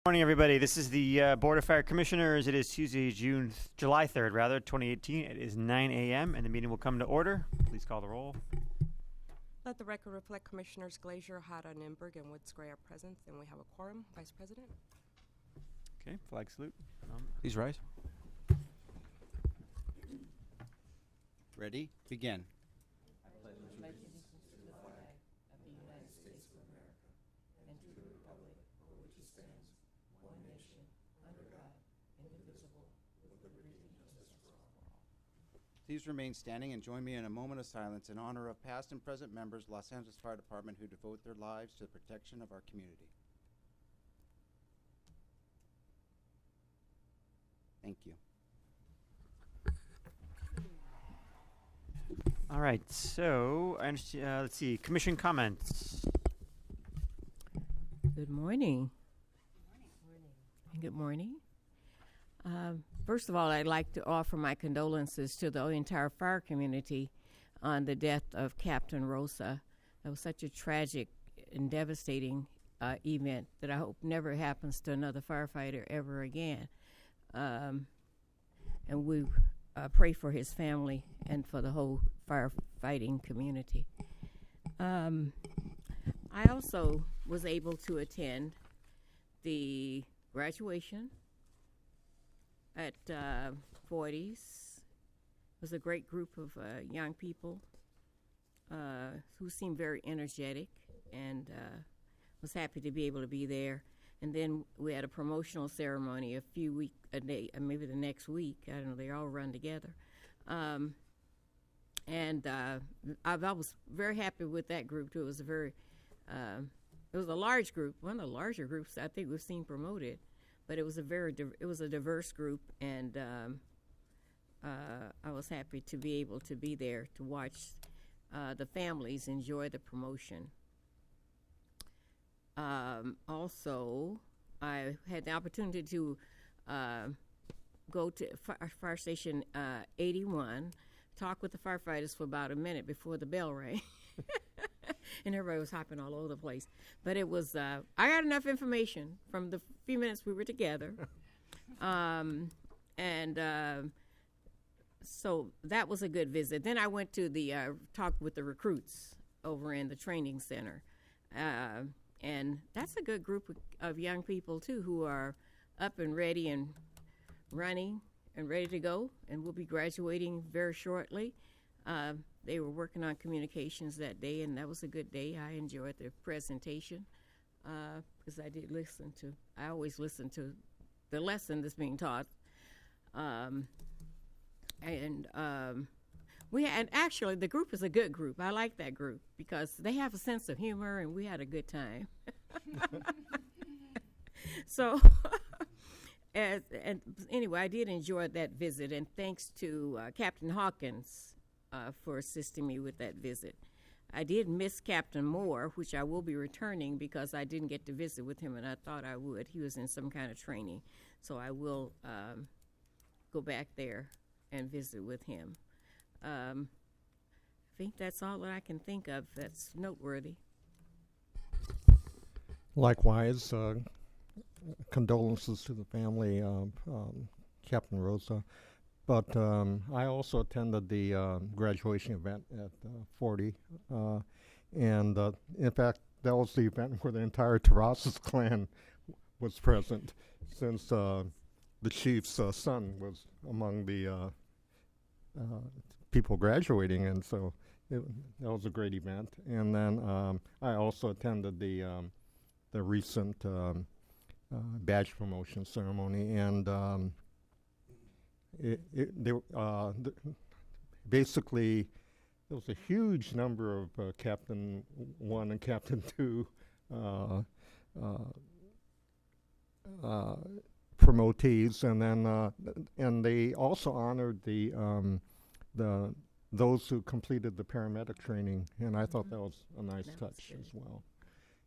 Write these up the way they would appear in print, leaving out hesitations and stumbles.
Morning, everybody. This is the Board of Fire Commissioners. It is Tuesday, July 3rd, 2018. It is 9 a.m. and the meeting will come to order. Please call the roll. Let the record reflect Commissioners Glazier, Hada, Nimberg, and Woods Gray are present, and we have a quorum. Vice President. Okay, flag salute. Please rise. Ready? Begin. Please remain standing and join me in a moment of silence in honor of past and present members of Los Angeles Fire Department who devote their lives to the protection of our community. Thank you. All right, so let's see, commission comments. Good morning. Good morning. First of all, I'd like to offer my condolences to the entire fire community on the death of Captain Rosa. That was such a tragic and devastating event that I hope never happens to another firefighter ever again. And we pray for his family and for the whole firefighting community. I also was able to attend the graduation at 40s. It was a great group of young people who seemed very energetic, and was happy to be able to be there. And then we had a promotional ceremony a day, maybe the next week. I don't know, they all run together. I was very happy with that group too. It was it was a large group, one of the larger groups I think we've seen promoted. But it was a diverse group, and I was happy to be able to be there to watch the families enjoy the promotion. Also, I had the opportunity to go to Fire Station 81, talk with the firefighters for about a minute before the bell rang. And everybody was hopping all over the place. But it was, I got enough information from the few minutes we were together. So that was a good visit. Then I went to the talk with the recruits over in the training center. And that's a good group of young people, too, who are up and ready and running and ready to go. And we'll be graduating very shortly. They were working on communications that day, and that was a good day. I enjoyed the presentation because I always listen to the lesson that's being taught. Actually, the group is a good group. I like that group because they have a sense of humor, and we had a good time. So, anyway, I did enjoy that visit, and thanks to Captain Hawkins for assisting me with that visit. I did miss Captain Moore, which I will be returning because I didn't get to visit with him, and I thought I would. He was in some kind of training, so I will go back there and visit with him. I think that's all that I can think of that's noteworthy. Likewise, condolences to the family of Captain Rosa. But I also attended the graduation event at 40. In fact, that was the event where the entire Terrazas clan was present, since the chief's son was among the people graduating. And so that was a great event. And then I also attended the recent badge promotion ceremony. And basically, there was a huge number of Captain 1 and Captain 2 promotees, and they also honored those who completed the paramedic training, and I thought that was a nice touch as well.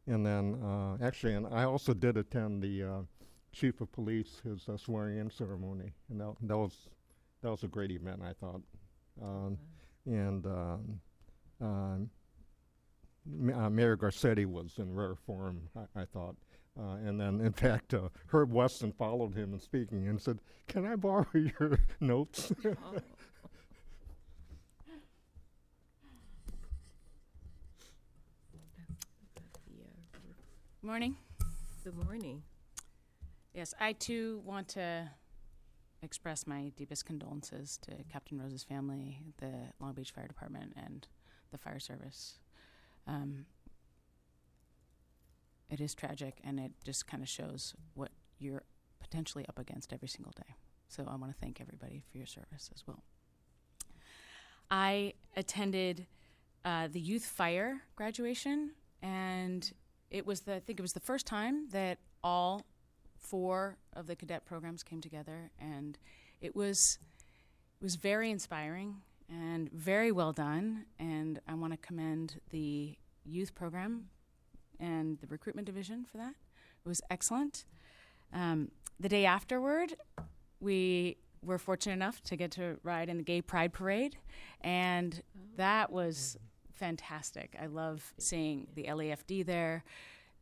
And then and I also did attend the Chief of Police, his swearing-in ceremony, and that was a great event, I thought. Mayor Garcetti was in rare form, I thought. And then, in fact, Herb Weston followed him in speaking and said, "Can I borrow your notes?" Oh. Morning. Good morning. Yes, I too want to express my deepest condolences to Captain Rose's family, the Long Beach Fire Department, and the fire service. It is tragic, and it just kind of shows what you're potentially up against every single day. So I want to thank everybody for your service as well. I attended the youth fire graduation, and I think it was the first time that all 4 of the cadet programs came together, and it was very inspiring and very well done. And I want to commend the youth program and the recruitment division for that. It was excellent. The day afterward, we were fortunate enough to get to ride in the Gay Pride Parade, and that was fantastic. I love seeing the LAFD there.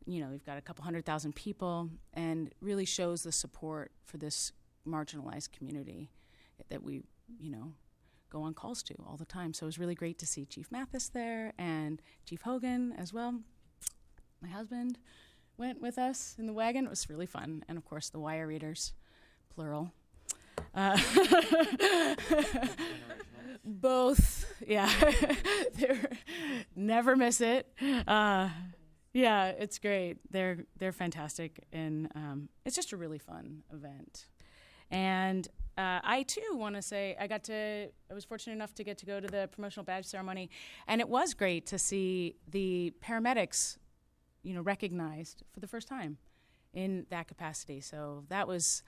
You know, we've got a couple 100,000 people, and really shows the support for this marginalized community that we, go on calls to all the time. So it was really great to see Chief Mathis there and Chief Hogan as well. My husband went with us in the wagon. It was really fun. And, of course, the wire readers, plural. Both, yeah. Never miss it. Yeah, it's great. They're fantastic, and it's just a really fun event. And I too want to say I was fortunate enough to get to go to the promotional badge ceremony, and it was great to see the paramedics, recognized for the first time in that capacity. So that was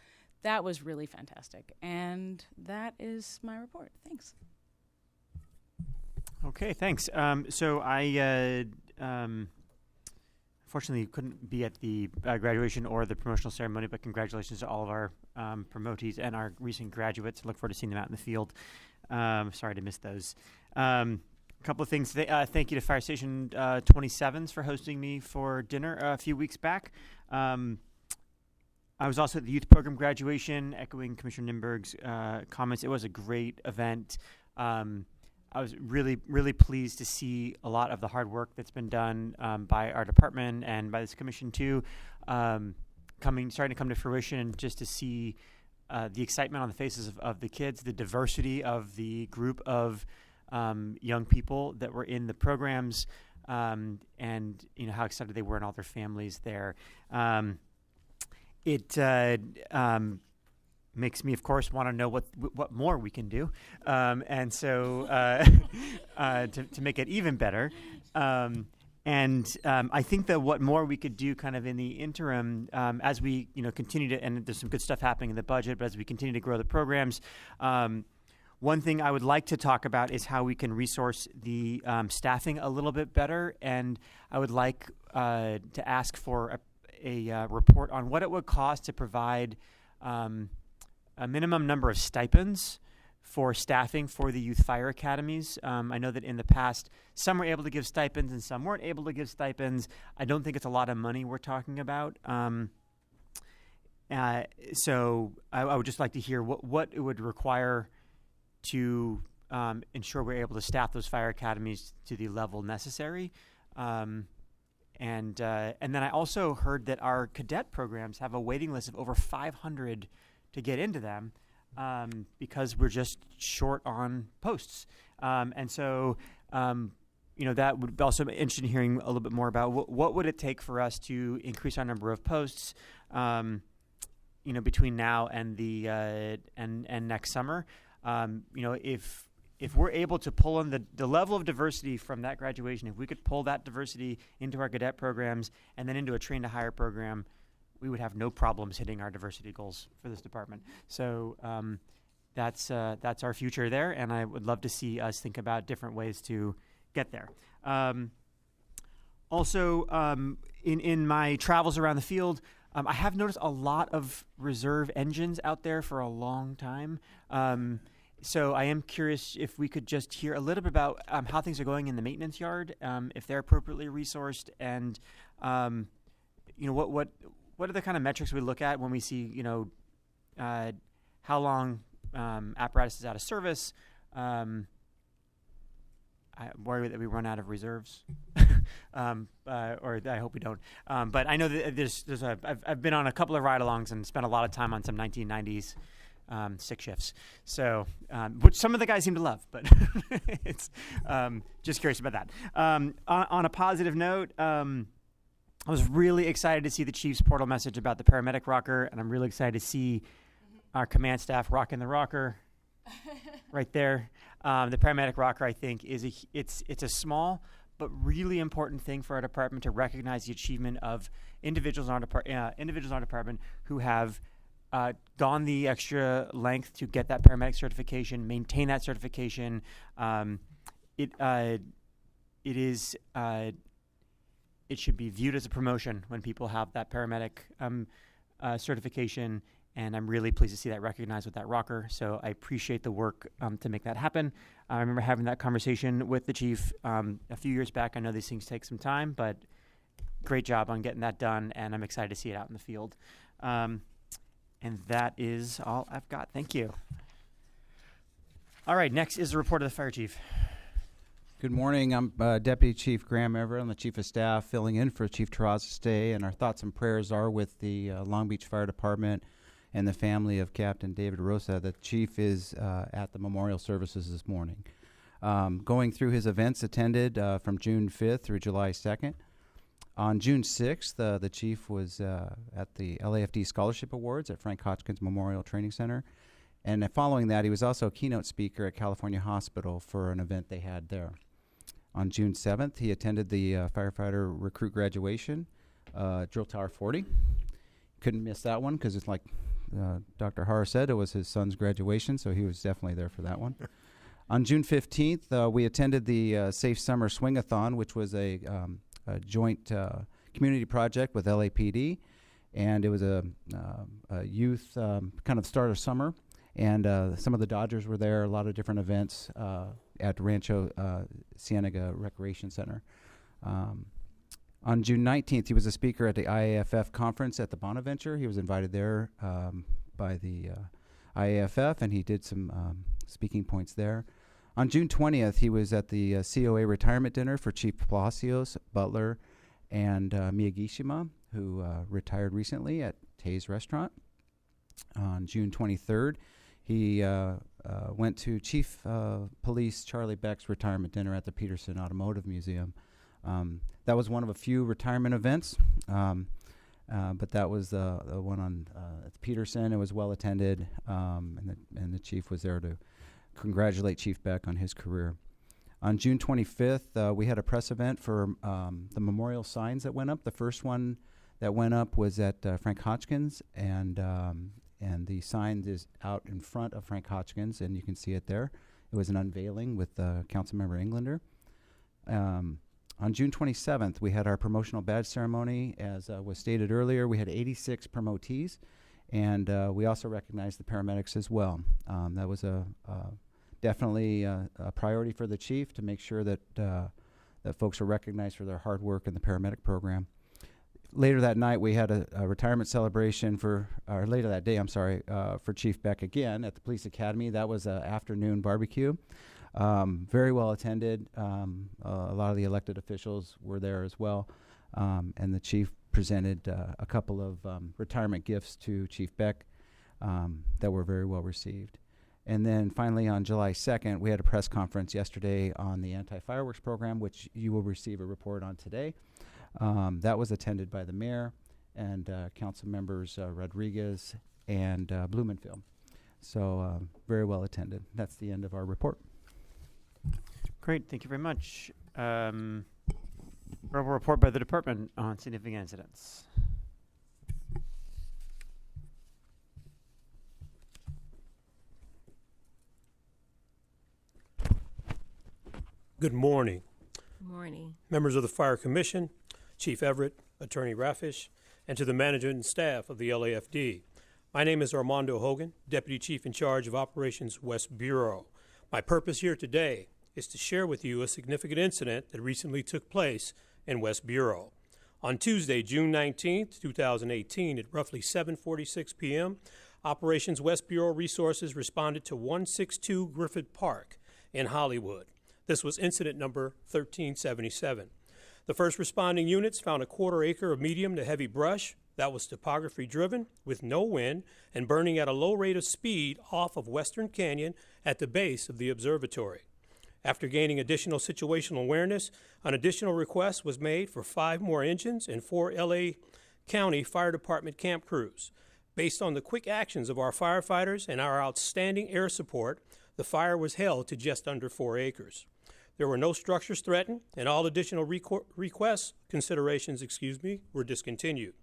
really fantastic, and that is my report. Thanks. Okay, thanks. So I fortunately couldn't be at the graduation or the promotional ceremony, but congratulations to all of our promotees and our recent graduates. I look forward to seeing them out in the field. Sorry to miss those. A couple of things. Thank you to Fire Station 27s for hosting me for dinner a few weeks back. I was also at the youth program graduation, echoing Commissioner Nimberg's comments. It was a great event. I was really, really pleased to see a lot of the hard work that's been done by our department and by this commission too, starting to come to fruition, and just to see the excitement on the faces of the kids, the diversity of the group of young people that were in the programs, and how excited they were and all their families there. It makes me, of course, want to know what more we can do, and so to make it even better. I think that what more we could do kind of in the interim, as we continue to, and there's some good stuff happening in the budget, but as we continue to grow the programs, one thing I would like to talk about is how we can resource the staffing a little bit better, and I would like to ask for a report on what it would cost to provide a minimum number of stipends for staffing for the youth fire academies. I know that in the past, some were able to give stipends and some weren't able to give stipends. I don't think it's a lot of money we're talking about. So I would just like to hear what it would require to ensure we're able to staff those fire academies to the level necessary. And then I also heard that our cadet programs have a waiting list of over 500 to get into them, because we're just short on posts. And so, that would also be interested in hearing a little bit more about what would it take for us to increase our number of posts, between now and the and next summer. If we're able to pull in the level of diversity from that graduation, if we could pull that diversity into our cadet programs and then into a train to hire program, we would have no problems hitting our diversity goals for this department. So that's our future there, and I would love to see us think about different ways to get there. Also, in my travels around the field, I have noticed a lot of reserve engines out there for a long time. So I am curious if we could just hear a little bit about how things are going in the maintenance yard, if they're appropriately resourced, and what are the kind of metrics we look at when we see, how long apparatus is out of service? I worry that we run out of reserves, or I hope we don't. But I know that I've been on a couple of ride-alongs and spent a lot of time on some 1990s stick shifts. So, which some of the guys seem to love, but it's just curious about that. On a positive note, I was really excited to see the Chief's portal message about the paramedic rocker, and I'm really excited to see our command staff rocking the rocker right there. The paramedic rocker, I think, it's a small but really important thing for our department to recognize the achievement of individuals in our department who have gone the extra length to get that paramedic certification, maintain that certification. It should be viewed as a promotion when people have that paramedic certification. And I'm really pleased to see that recognized with that rocker. So I appreciate the work to make that happen. I remember having that conversation with the chief a few years back. I know these things take some time, but great job on getting that done. And I'm excited to see it out in the field. And that is all I've got. Thank you. All right, next is the report of the fire chief. Good morning. I'm Deputy Chief Graham Everett. I'm the Chief of Staff filling in for Chief Terrazas today. And our thoughts and prayers are with the Long Beach Fire Department and the family of Captain David Rosa. The chief is at the memorial services this morning. Going through his events attended from June 5th through July 2nd. On June 6th, the chief was at the LAFD Scholarship Awards at Frank Hotchkiss Memorial Training Center. And following that, he was also a keynote speaker at California Hospital for an event they had there. On June 7th, he attended the firefighter recruit graduation, Drill Tower 40. Couldn't miss that one because it's like Dr. Har said, it was his son's graduation, so he was definitely there for that one. On June 15th, we attended the Safe Summer Swing-a-thon, which was a joint community project with LAPD, and it was a youth kind of start of summer, and some of the Dodgers were there, a lot of different events at Rancho Cienega Recreation Center. On June 19th, he was a speaker at the IAFF conference at the Bonaventure. He was invited there by the IAFF, and he did some speaking points there. On June 20th, he was at the COA retirement dinner for Chief Palacios, Butler, and Miyagishima, who retired recently at Tay's Restaurant. On June 23rd, he went to Chief Police Charlie Beck's retirement dinner at the Peterson Automotive Museum. That was one of a few retirement events, but that was the one on at Peterson. It was well attended, and the chief was there to congratulate Chief Beck on his career. On June 25th, we had a press event for the memorial signs that went up. The first one that went up was at Frank Hotchkiss, and the sign is out in front of Frank Hotchkiss, and you can see it there. It was an unveiling with Councilmember Englander. On June 27th, we had our promotional badge ceremony. As was stated earlier, we had 86 promotees, and we also recognized the paramedics as well. That was definitely a priority for the chief to make sure that that folks are recognized for their hard work in the paramedic program. Later that night, we had a retirement celebration for Chief Beck again at the Police Academy. That was an afternoon barbecue. Very well attended. A lot of the elected officials were there as well. And the chief presented a couple of retirement gifts to Chief Beck that were very well received. And then finally on July 2nd, we had a press conference yesterday on the anti-fireworks program, which you will receive a report on today. That was attended by the mayor and council members Rodriguez and Blumenfield. So very well attended. That's the end of our report. Great, thank you very much. Verbal report by the department on significant incidents. Good morning. Good morning. Members of the Fire Commission, Chief Everett, Attorney Raffish, and to the management and staff of the LAFD. My name is Armando Hogan, Deputy Chief in charge of Operations West Bureau. My purpose here today is to share with you a significant incident that recently took place in West Bureau. On Tuesday, June 19th, 2018, at roughly 7:46 p.m., Operations West Bureau Resources responded to 162 Griffith Park in Hollywood. This was incident number 1377. The first responding units found a quarter acre of medium to heavy brush that was topography driven with no wind and burning at a low rate of speed off of Western Canyon at the base of the observatory. After gaining additional situational awareness, an additional request was made for 5 more engines and 4 LA County Fire Department camp crews. Based on the quick actions of our firefighters and our outstanding air support, the fire was held to just under 4 acres. There were no structures threatened, and all additional considerations, were discontinued.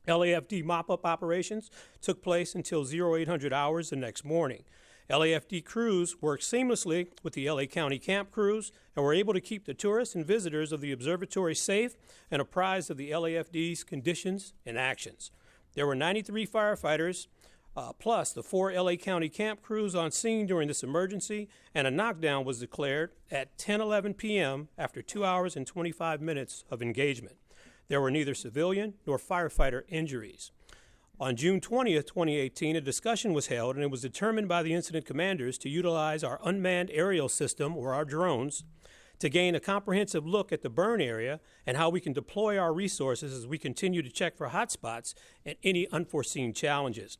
LAFD mop-up operations took place until 0800 hours the next morning. LAFD crews worked seamlessly with the LA County camp crews and were able to keep the tourists and visitors of the observatory safe and apprised of the LAFD's conditions and actions. There were 93 firefighters, plus the 4 LA County camp crews on scene during this emergency, and a knockdown was declared at 10:11 p.m. after 2 hours and 25 minutes of engagement. There were neither civilian nor firefighter injuries. On June 20th, 2018, a discussion was held, and it was determined by the incident commanders to utilize our unmanned aerial system, or our drones, to gain a comprehensive look at the burn area and how we can deploy our resources as we continue to check for hotspots and any unforeseen challenges.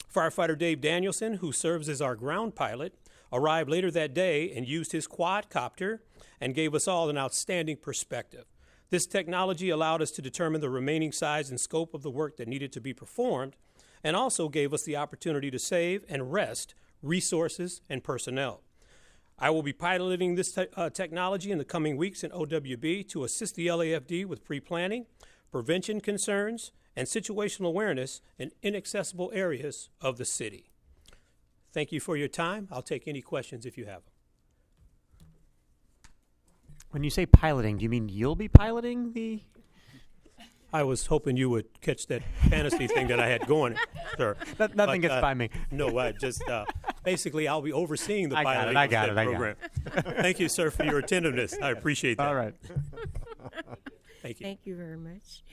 Firefighter Dave Danielson, who serves as our ground pilot, arrived later that day and used his quadcopter and gave us all an outstanding perspective. This technology allowed us to determine the remaining size and scope of the work that needed to be performed, and also gave us the opportunity to save and rest resources and personnel. I will be piloting this technology in the coming weeks in OWB to assist the LAFD with pre-planning, prevention concerns, and situational awareness in inaccessible areas of the city. Thank you for your time. I'll take any questions if you have them. When you say piloting, do you mean you'll be piloting the? I was hoping you would catch that fantasy thing that I had going, sir. Nothing gets by me. No, I just basically I'll be overseeing the I got piloting it, I of got that it, I got program. Thank you, sir, for your attentiveness. I appreciate that. All right. Thank you. Thank you very much.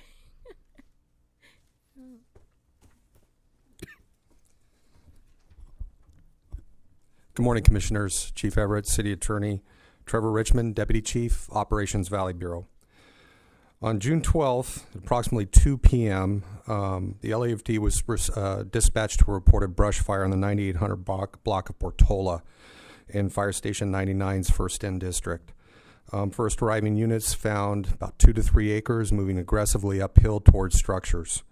Good morning, Commissioners. Chief Everett, City Attorney Trevor Richmond, Deputy Chief, Operations Valley Bureau. On June 12th, at approximately 2 p.m., the LAFD was dispatched to a reported brush fire in the 9800 block of Portola in Fire Station 99's First End District. First arriving units found about 2 to 3 acres moving aggressively uphill towards structures.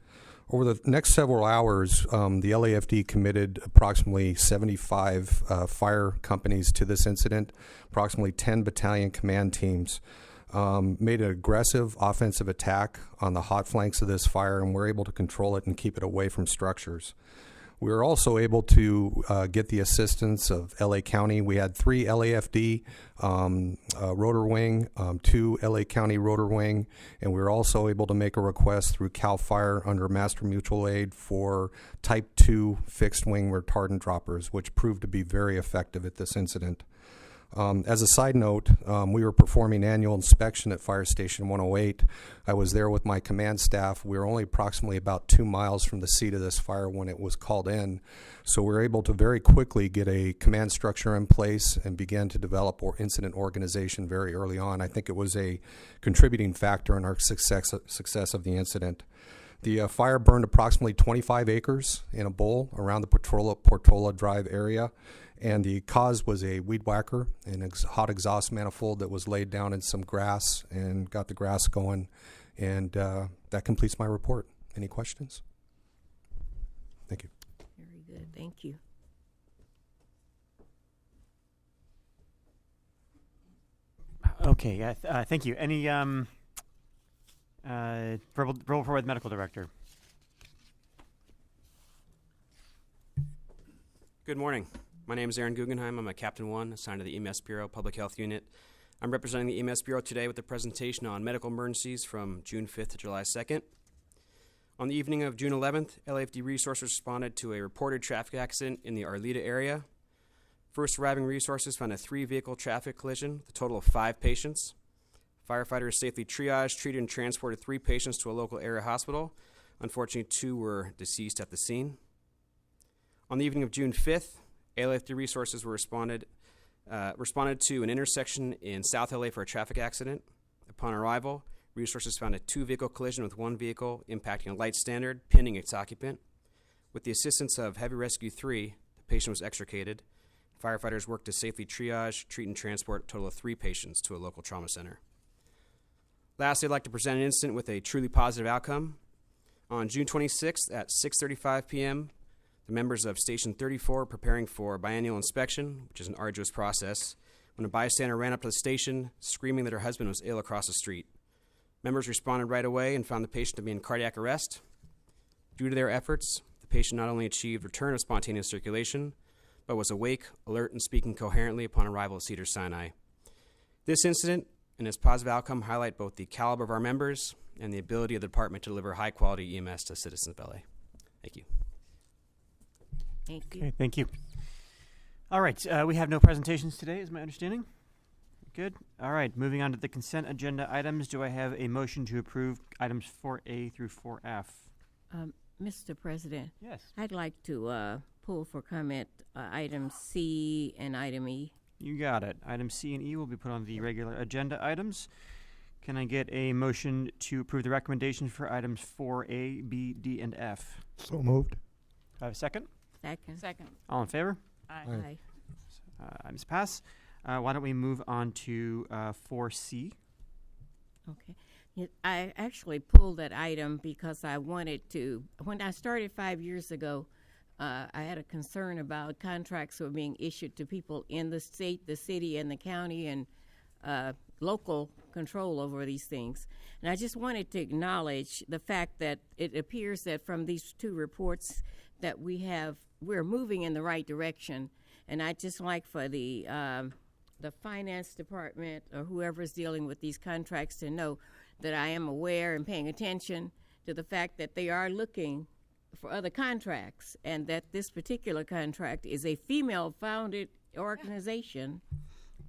Over the next several hours, the LAFD committed approximately 75 fire companies to this incident, approximately 10 battalion command teams. Made an aggressive offensive attack on the hot flanks of this fire, and were able to control it and keep it away from structures. We were also able to get the assistance of LA County. We had 3 LAFD rotor wing, 2 LA County rotor wing, and we were also able to make a request through CAL FIRE under Master Mutual Aid for Type 2 fixed wing retardant droppers, which proved to be very effective at this incident. As a side note, we were performing annual inspection at Fire Station 108. I was there with my command staff. We were only approximately about 2 miles from the seat of this fire when it was called in. So we were able to very quickly get a command structure in place and begin to develop our incident organization very early on. I think it was a contributing factor in our success of the incident. The fire burned approximately 25 acres in a bowl around the Portola Drive area. And the cause was a weed whacker and hot exhaust manifold that was laid down in some grass and got the grass going. And that completes my report. Any questions? Thank you. Very good. Thank you. Okay. Thank you. Any verbal report with medical director? Good morning. My name is Aaron Guggenheim. I'm a Captain 1 assigned to the EMS Bureau Public Health Unit. I'm representing the EMS Bureau today with a presentation on medical emergencies from June 5th to July 2nd. On the evening of June 11th, LAFD resources responded to a reported traffic accident in the Arleta area. First arriving resources found a 3-vehicle traffic collision with a total of 5 patients. Firefighters safely triaged, treated, and transported 3 patients to a local area hospital. Unfortunately, 2 were deceased at the scene. On the evening of June 5th, LAFD resources were responded to an intersection in South LA for a traffic accident. Upon arrival, resources found a 2-vehicle collision with 1 vehicle impacting a light standard, pinning its occupant. With the assistance of Heavy Rescue 3, the patient was extricated. Firefighters worked to safely triage, treat, and transport a total of 3 patients to a local trauma center. Lastly, I'd like to present an incident with a truly positive outcome. On June 26th at 6:35 p.m., the members of Station 34 were preparing for biennial inspection, which is an arduous process, when a bystander ran up to the station screaming that her husband was ill across the street. Members responded right away and found the patient to be in cardiac arrest. Due to their efforts, the patient not only achieved return of spontaneous circulation, but was awake, alert, and speaking coherently upon arrival at Cedars-Sinai. This incident and its positive outcome highlight both the caliber of our members and the ability of the department to deliver high-quality EMS to citizens of LA. Thank you. Thank you. Okay, thank you. All right, we have no presentations today, is my understanding. Good. All right, moving on to the consent agenda items. Do I have a motion to approve items 4A through 4F? Mr. President, Yes. I'd like to pull for comment item C and item E. You got it. Item C and E will be put on the regular agenda items. Can I get a motion to approve the recommendations for items 4A, B, D, and F? So moved. Do I have a second? Second. All in favor? Aye. Items pass. Why don't we move on to 4C? Okay. Yeah, I actually pulled that item because I wanted to, when I started 5 years ago, I had a concern about contracts that were being issued to people in the state, the city, and the county, and local control over these things. And I just wanted to acknowledge the fact that it appears that from these 2 reports that we're moving in the right direction. And I'd just like for the finance department or whoever's dealing with these contracts to know that I am aware and paying attention to the fact that they are looking for other contracts, and that this particular contract is a female-founded organization,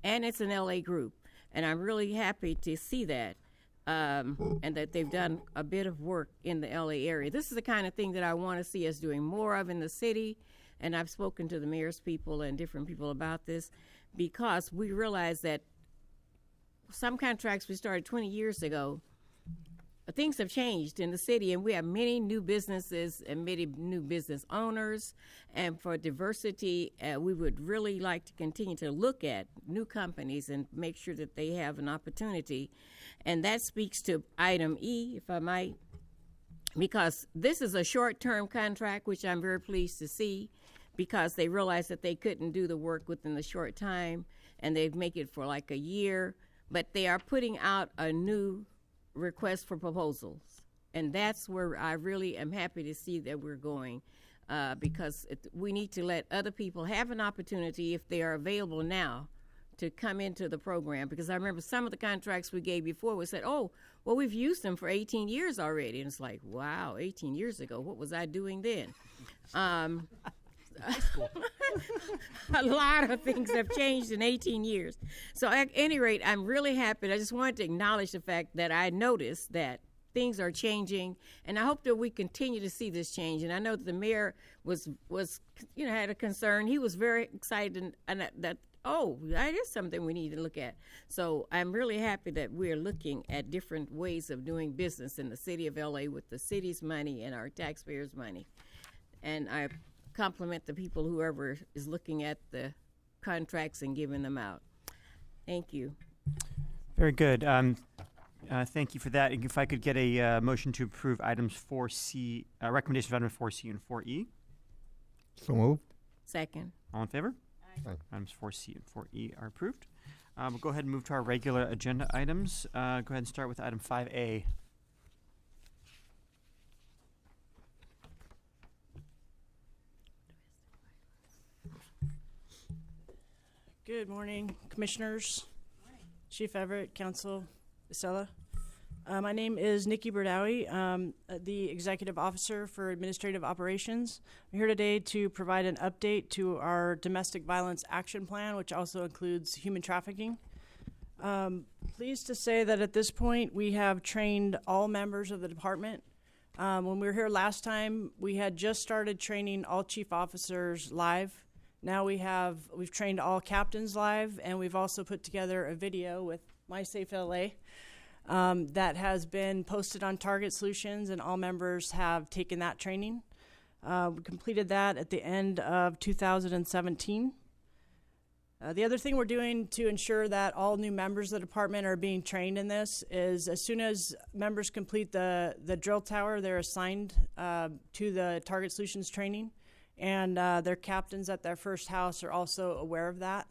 and it's an LA group. And I'm really happy to see that, and that they've done a bit of work in the LA area. This is the kind of thing that I want to see us doing more of in the city, and I've spoken to the mayor's people and different people about this, because we realize that some contracts we started 20 years ago, things have changed in the city, and we have many new businesses and many new business owners. And for diversity, we would really like to continue to look at new companies and make sure that they have an opportunity. And that speaks to item E, if I might, because this is a short-term contract, which I'm very pleased to see, because they realized that they couldn't do the work within the short time, and they'd make it for like a year. But they are putting out a new request for proposals, and that's where I really am happy to see that we're going, because we need to let other people have an opportunity, if they are available now, to come into the program. Because I remember some of the contracts we gave before, we said, oh, well, we've used them for 18 years already. And it's like, wow, 18 years ago, what was I doing then? A lot of things have changed in 18 years. So at any rate, I'm really happy. I just wanted to acknowledge the fact that I noticed that things are changing, and I hope that we continue to see this change. And I know that the mayor was had a concern. He was very excited, and that is something we need to look at. So I'm really happy that we're looking at different ways of doing business in the city of LA with the city's money and our taxpayers' money. And I compliment the people, whoever is looking at the contracts and giving them out. Thank you. Very good. Thank you for that. If I could get a motion to approve items 4C, recommendations of items 4C and 4E. So moved. Second. All in favor? Aye. Items 4C and 4E are approved. We'll go ahead and move to our regular agenda items. Go ahead and start with item 5A. Good morning, Commissioners, Chief Everett, Council, Isela. My name is Nikki Berdowie, the Executive Officer for Administrative Operations. I'm here today to provide an update to our Domestic Violence Action Plan, which also includes human trafficking. Pleased to say that at this point we have trained all members of the department. When we were here last time, we had just started training all chief officers live. Now we've trained all captains live, and we've also put together a video with MySafe LA that has been posted on Target Solutions, and all members have taken that training. We completed that at the end of 2017. The other thing we're doing to ensure that all new members of the department are being trained in this is as soon as members complete the drill tower, they're assigned to the Target Solutions training, and their captains at their first house are also aware of that.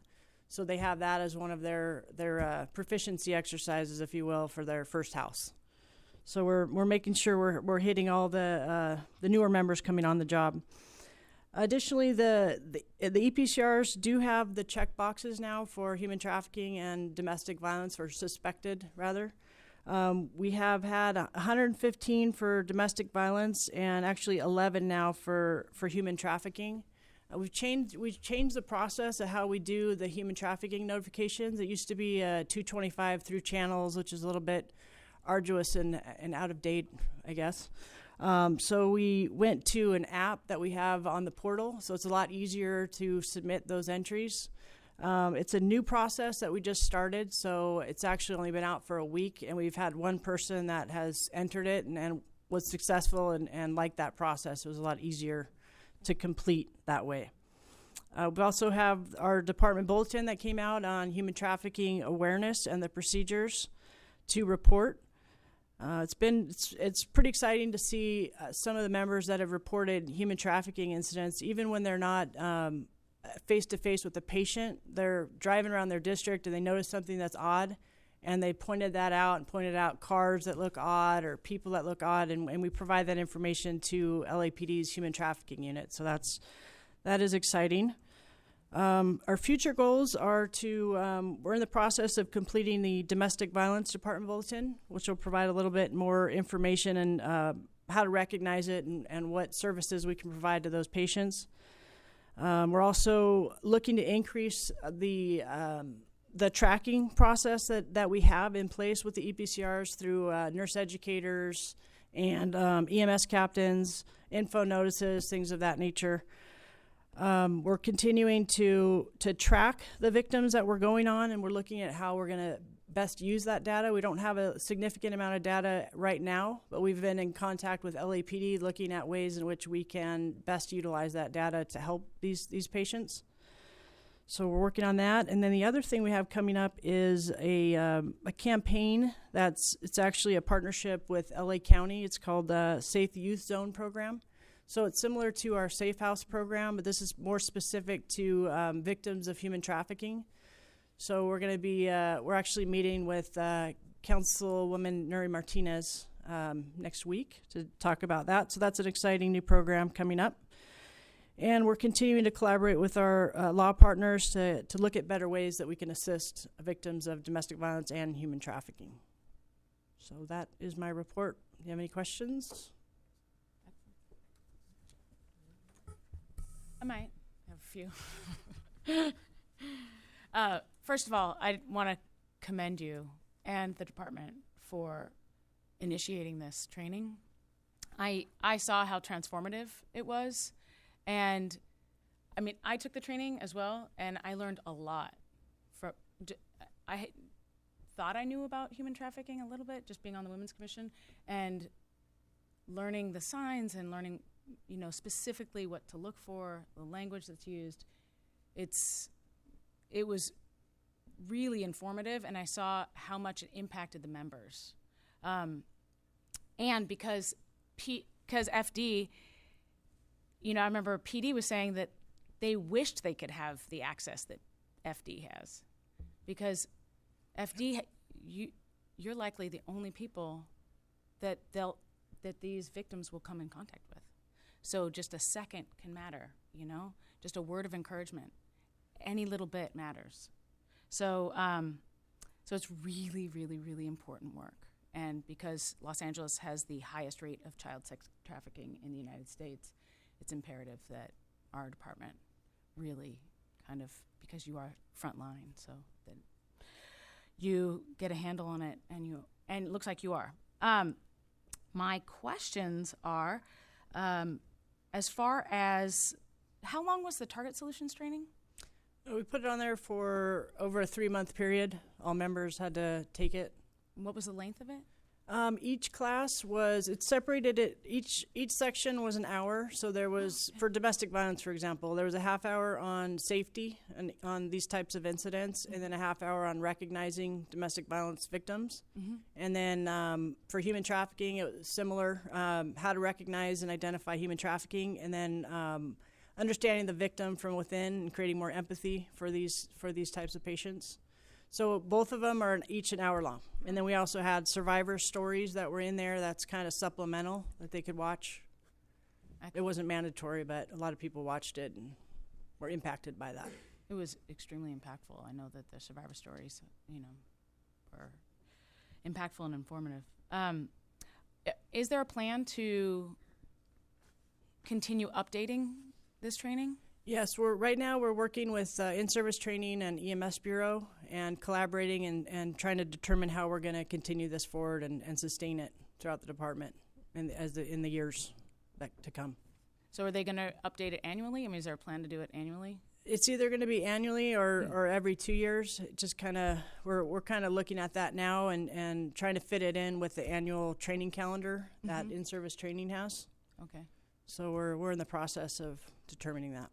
So they have that as one of their proficiency exercises, if you will, for their first house. So we're making sure we're hitting all the newer members coming on the job. Additionally, the EPCRs do have the check boxes now for human trafficking and domestic violence, or suspected rather. We have had 115 for domestic violence and actually 11 now for human trafficking. We've changed the process of how we do the human trafficking notifications. It used to be 225 through channels, which is a little bit arduous and out of date, I guess. So we went to an app that we have on the portal, so it's a lot easier to submit those entries. It's a new process that we just started, so it's actually only been out for a week, and we've had one person that has entered it and was successful and liked that process. It was a lot easier to complete that way. We also have our department bulletin that came out on human trafficking awareness and the procedures to report. It's pretty exciting to see some of the members that have reported human trafficking incidents, even when they're not face to face with the patient. They're driving around their district and they notice something that's odd, and they pointed out cars that look odd or people that look odd, and we provide that information to LAPD's human trafficking unit. So that is exciting. Our future goals are we're in the process of completing the Domestic Violence Department Bulletin, which will provide a little bit more information and how to recognize it and what services we can provide to those patients. We're also looking to increase the tracking process that we have in place with the EPCRs through nurse educators and EMS captains, info notices, things of that nature. We're continuing to track the victims that we're going on, and we're looking at how we're going to best use that data. We don't have a significant amount of data right now, but we've been in contact with LAPD looking at ways in which we can best utilize that data to help these patients. So we're working on that. And then the other thing we have coming up is a campaign it's actually a partnership with LA County. It's called the Safe Youth Zone program. So it's similar to our Safe House program, but this is more specific to victims of human trafficking. So we're going to be, we're actually meeting with Councilwoman Nuri Martinez next week to talk about that. So that's an exciting new program coming up. And we're continuing to collaborate with our law partners to look at better ways that we can assist victims of domestic violence and human trafficking. So that is my report. Do you have any questions? I might have a few. First of all, I want to commend you and the department for initiating this training. I saw how transformative it was. And I mean, I took the training as well, and I learned a lot. I thought I knew about human trafficking a little bit, just being on the Women's Commission, and learning the signs and learning, specifically what to look for, the language that's used. It was really informative, and I saw how much it impacted the members. And because FD. I remember PD was saying that they wished they could have the access that FD has, because FD, you're likely the only people that these victims will come in contact with. So just a second can matter, just a word of encouragement, any little bit matters. So it's really, really, really important work. And because Los Angeles has the highest rate of child sex trafficking in the United States, it's imperative that our department really because you are front line, so that you get a handle on it, and it looks like you are. My questions are, as far as how long was the Target Solutions training? We put it on there for over a 3-month period. All members had to take it. What was the length of it? Each class it's separated each section was an hour. So there was, for domestic violence, for example, there was a half hour on safety and on these types of incidents, and then a half hour on recognizing domestic violence victims. Mm-hmm. And then for human trafficking, it was similar, how to recognize and identify human trafficking, and then understanding the victim from within and creating more empathy for these types of patients. So both of them are each an hour long. And then we also had survivor stories that were in there that's kind of supplemental that they could watch. It wasn't mandatory, but a lot of people watched it and were impacted by that. It was extremely impactful. I know that the survivor stories, were impactful and informative. Is there a plan to continue updating this training? Yes, right now we're working with in-service training and EMS Bureau and collaborating and trying to determine how we're going to continue this forward and sustain it throughout the department in the years to come. So are they going to update it annually? I mean, is there a plan to do it annually? It's either going to be annually or every 2 years. It just kind of we're kind of looking at that now and trying to fit it in with the annual training calendar that in-service training has. Okay. So we're in the process of determining that.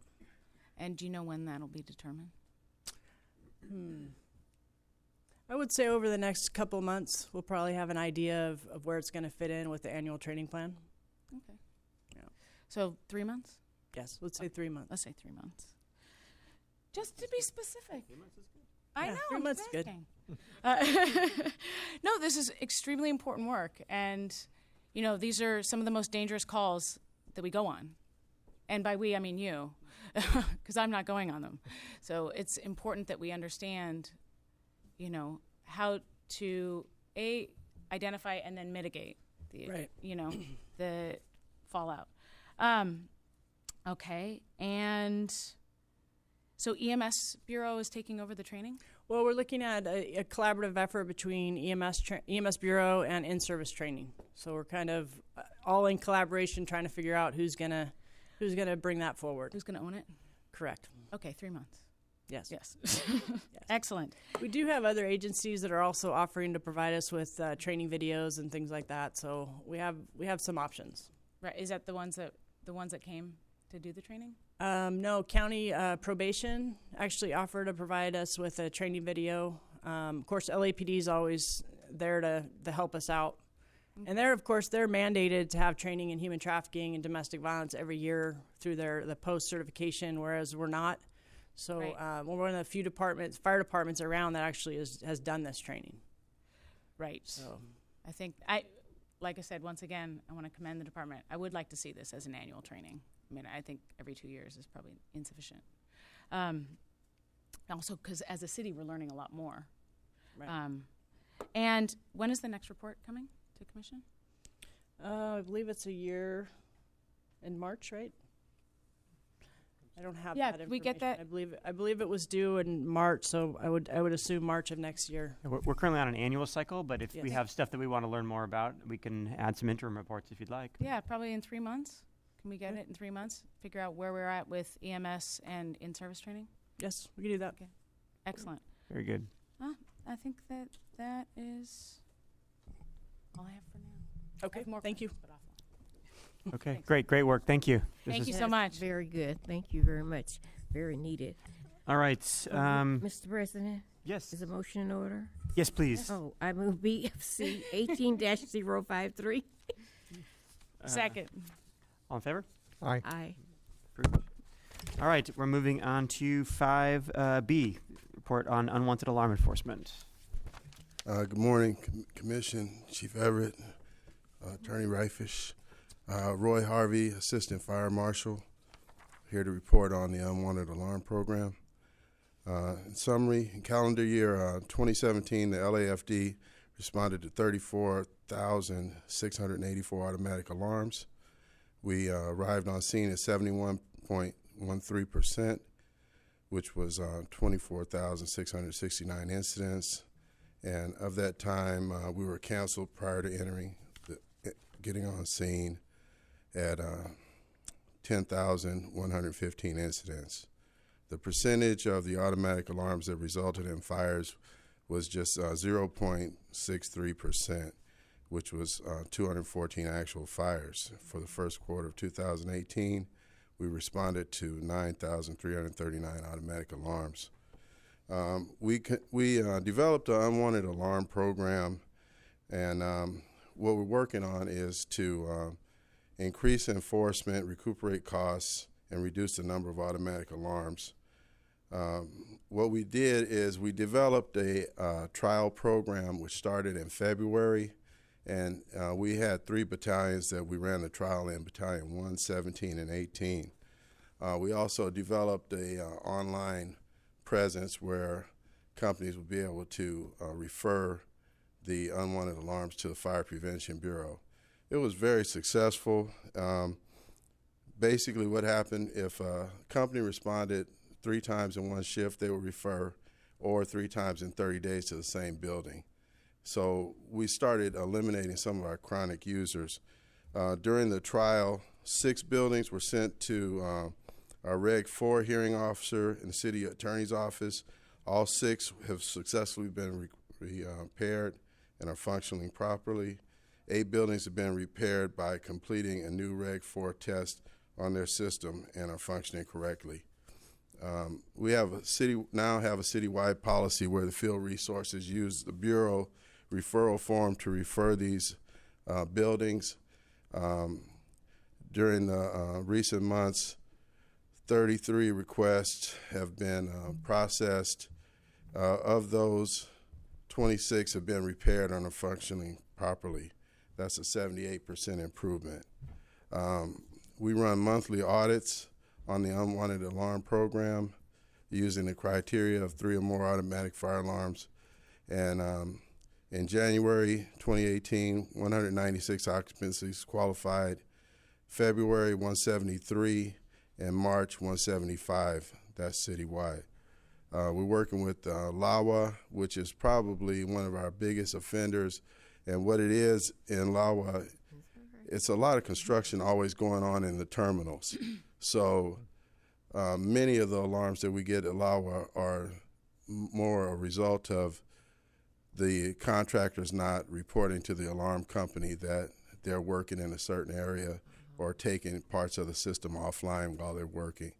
And do you know when that'll be determined? I would say over the next couple months, we'll probably have an idea of where it's going to fit in with the annual training plan. Okay. Yeah. So 3 months? Yes, let's say 3 months. Let's say 3 months. Just to be specific. 3 months is good. I Yeah, know. 3 months is good. No, this is extremely important work. And, these are some of the most dangerous calls that we go on. And by we, I mean you, because I'm not going on them. So it's important that we understand, how to, identify and then mitigate the, Right. the fallout. Okay. And so EMS Bureau is taking over the training? Well, we're looking at a collaborative effort between EMS Bureau and in-service training. So we're kind of all in collaboration trying to figure out who's gonna bring that forward. Who's going to own it? Correct. Okay, 3 months. Yes. Yes. Excellent. We do have other agencies that are also offering to provide us with training videos and things like that. So we have some options. Right. Is that the ones that came to do the training? No, county probation actually offered to provide us with a training video. Of course, LAPD is always there to help us out. And they're mandated to have training in human trafficking and domestic violence every year through the post certification, whereas we're not. So Right. we're one of the few fire departments around that actually has done this training. Right. So I think like I said, once again, I want to commend the department. I would like to see this as an annual training. I mean, I think every 2 years is probably insufficient. Also, because as a city, we're learning a lot more. Right. And when is the next report coming to commission? I believe it's a year in March, right? I don't have Yeah, that we get information. that- I believe it was due in March, so I would assume March of next year. We're currently on an annual cycle, but if we Yes. have stuff that we want to learn more about, we can add some interim reports if you'd like. Yeah, probably in 3 months. Can we get it in 3 months? Figure out where we're at with EMS and in-service training? Yes, we can do that. Okay. Excellent. Very good. I think that is all I have for now. I Okay, have more thank you. questions, but offline. Okay, Thanks. great work. Thank you. Thank is- you so much. Very good. Thank you very much. Very needed. All right. Mr. President, Yes. is a motion in order? Yes, please. Oh, I move BFC 18-053. Second. All in favor? Aye. Aye. Approved. All right, we're moving on to 5B, report on unwanted alarm enforcement. Good morning, Commission, Chief Everett, Attorney Reifish, Roy Harvey, Assistant Fire Marshal, here to report on the unwanted alarm program. In summary, in calendar year 2017, the LAFD responded to 34,684 automatic alarms. We arrived on scene at 71.13%, which was 24,669 incidents. And of that time, we were canceled prior to getting on scene at 10,115 incidents. The percentage of the automatic alarms that resulted in fires was just 0.63%, which was 214 actual fires. For the first quarter of 2018, we responded to 9,339 automatic alarms. We developed an unwanted alarm program, and what we're working on is to increase enforcement, recuperate costs, and reduce the number of automatic alarms. What we did is we developed a trial program which started in February, and we had 3 battalions that we ran the trial in, Battalion 1, 17, and 18. We also developed a online presence where companies would be able to refer the unwanted alarms to the Fire Prevention Bureau. It was very successful. Basically what happened, if a company responded 3 times in one shift, they would refer, or 3 times in 30 days to the same building. So we started eliminating some of our chronic users. During the trial, 6 buildings were sent to our Reg 4 hearing officer in the city attorney's office. All 6 have successfully been repaired and are functioning properly. 8 buildings have been repaired by completing a new Reg 4 test on their system and are functioning correctly. We have now have a citywide policy where the field resources use the Bureau referral form to refer these buildings. During the recent months, 33 requests have been processed. Of those, 26 have been repaired and are functioning properly. That's a 78% improvement. We run monthly audits on the unwanted alarm program using the criteria of 3 or more automatic fire alarms. And in January 2018, 196 occupancies qualified, February 173, and March 175. That's citywide. We're working with LAWA, which is probably one of our biggest offenders. And what it is in LAWA, it's a lot of construction always going on in the terminals. So many of the alarms that we get at LAWA are more a result of the contractors not reporting to the alarm company that they're working in a certain area or taking parts of the system offline while they're working.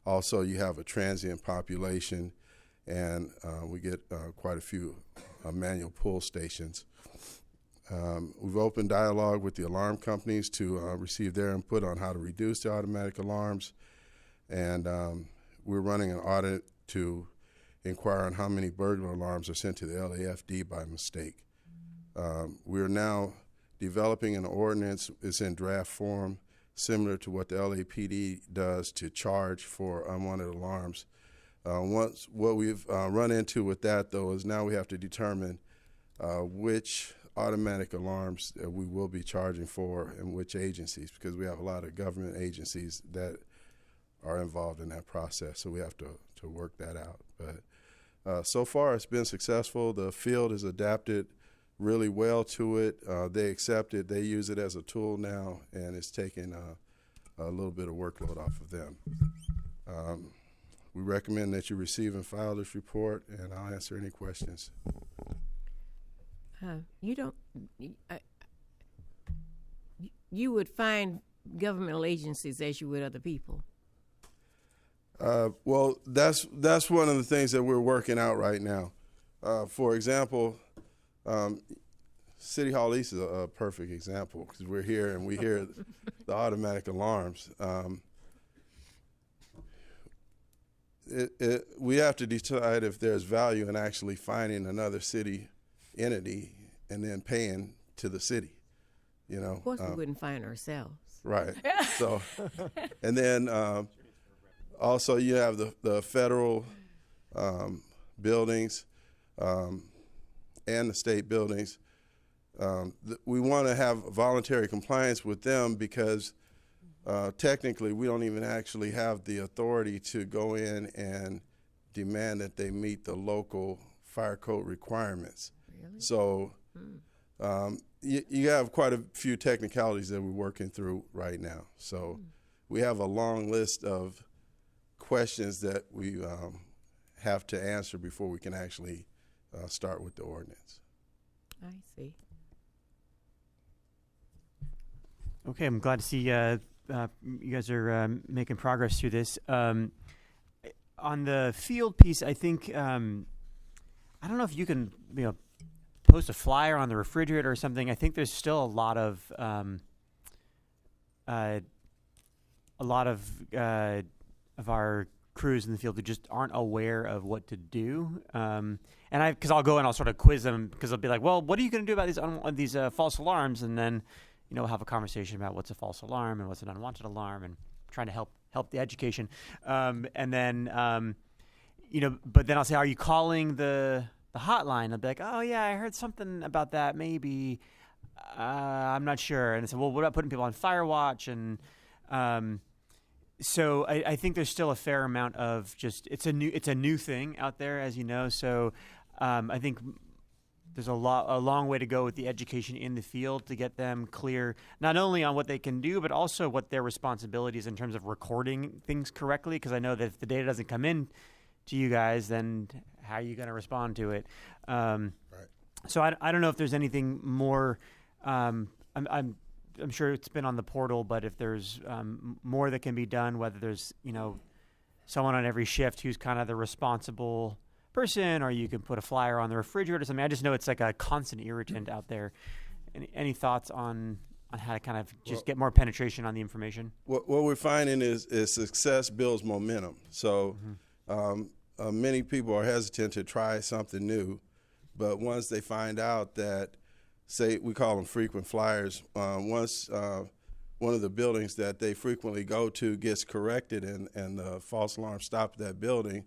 Also, you have a transient population, and we get quite a few manual pull stations. We've opened dialogue with the alarm companies to receive their input on how to reduce the automatic alarms, and we're running an audit to inquire on how many burglar alarms are sent to the LAFD by mistake. We're now developing an ordinance. It's in draft form, similar to what the LAPD does to charge for unwanted alarms. What we've run into with that, though, is now we have to determine which automatic alarms that we will be charging for and which agencies, because we have a lot of government agencies that are involved in that process, so we have to work that out. But so far it's been successful. The field has adapted really well to it. They accept it. They use it as a tool now, and it's taking a little bit of workload off of them. We recommend that you receive and file this report, and I'll answer any questions. You would find governmental agencies as you would other people. Well, that's one of the things that we're working out right now. For example, City Hall East is a perfect example, because we're here and we hear the automatic alarms. We have to decide if there's value in actually finding another city entity and then paying to the city. You know, of course, we wouldn't find ourselves. Right. So, and then also you have the federal buildings and the state buildings. We want to have voluntary compliance with them because technically we don't even actually have the authority to go in and demand that they meet the local fire code requirements. Really? So you have quite a few technicalities that we're working through right now. So we have a long list of questions that we have to answer before we can actually start with the ordinance. I see. Okay, I'm glad to see you guys are making progress through this. On the field piece, I think I don't know if you can post a flyer on the refrigerator or something. I think there's still a lot of our crews in the field who just aren't aware of what to do. And because I'll go and I'll sort of quiz them because they'll be like, "Well, what are you going to do about these false alarms?" And then we'll have a conversation about what's a false alarm and what's an unwanted alarm, and trying to help the education. And then but then I'll say, "Are you calling the hotline?" I'll be like, "Oh yeah, I heard something about that. Maybe I'm not sure." And I said, "Well, what about putting people on fire watch?" And so I think there's still a fair amount of just it's a new thing out there, as you know. So I think there's a long way to go with the education in the field to get them clear, not only on what they can do, but also what their responsibilities in terms of recording things correctly. Because I know that if the data doesn't come in to you guys, then how are you going to respond to it? Right. So I don't know if there's anything more. I'm sure it's been on the portal, but if there's more that can be done, whether there's someone on every shift who's kind of the responsible person, or you can put a flyer on the refrigerator or something. I just know it's like a constant irritant out there. Any thoughts on how to kind of just get more penetration on the information? What we're finding is success builds momentum. So many people are hesitant to try something new, but once they find out that, say, we call them frequent flyers, once one of the buildings that they frequently go to gets corrected and the false alarm stopped at that building,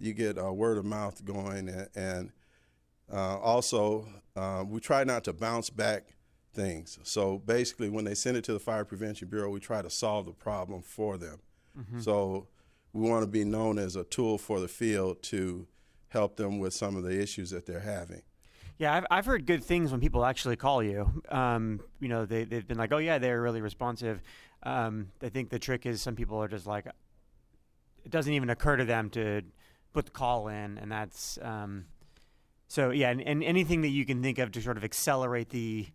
you get word of mouth going. And also, we try not to bounce back things. So basically, when they send it to the Fire Prevention Bureau, we try to solve the problem for them. So we want to be known as a tool for the field to help them with some of the issues that they're having. Yeah, I've heard good things when people actually call you. They've been like, "Oh yeah, they're really responsive." I think the trick is some people are just like, it doesn't even occur to them to put the call in, and that's so yeah. And anything that you can think of to sort of accelerate the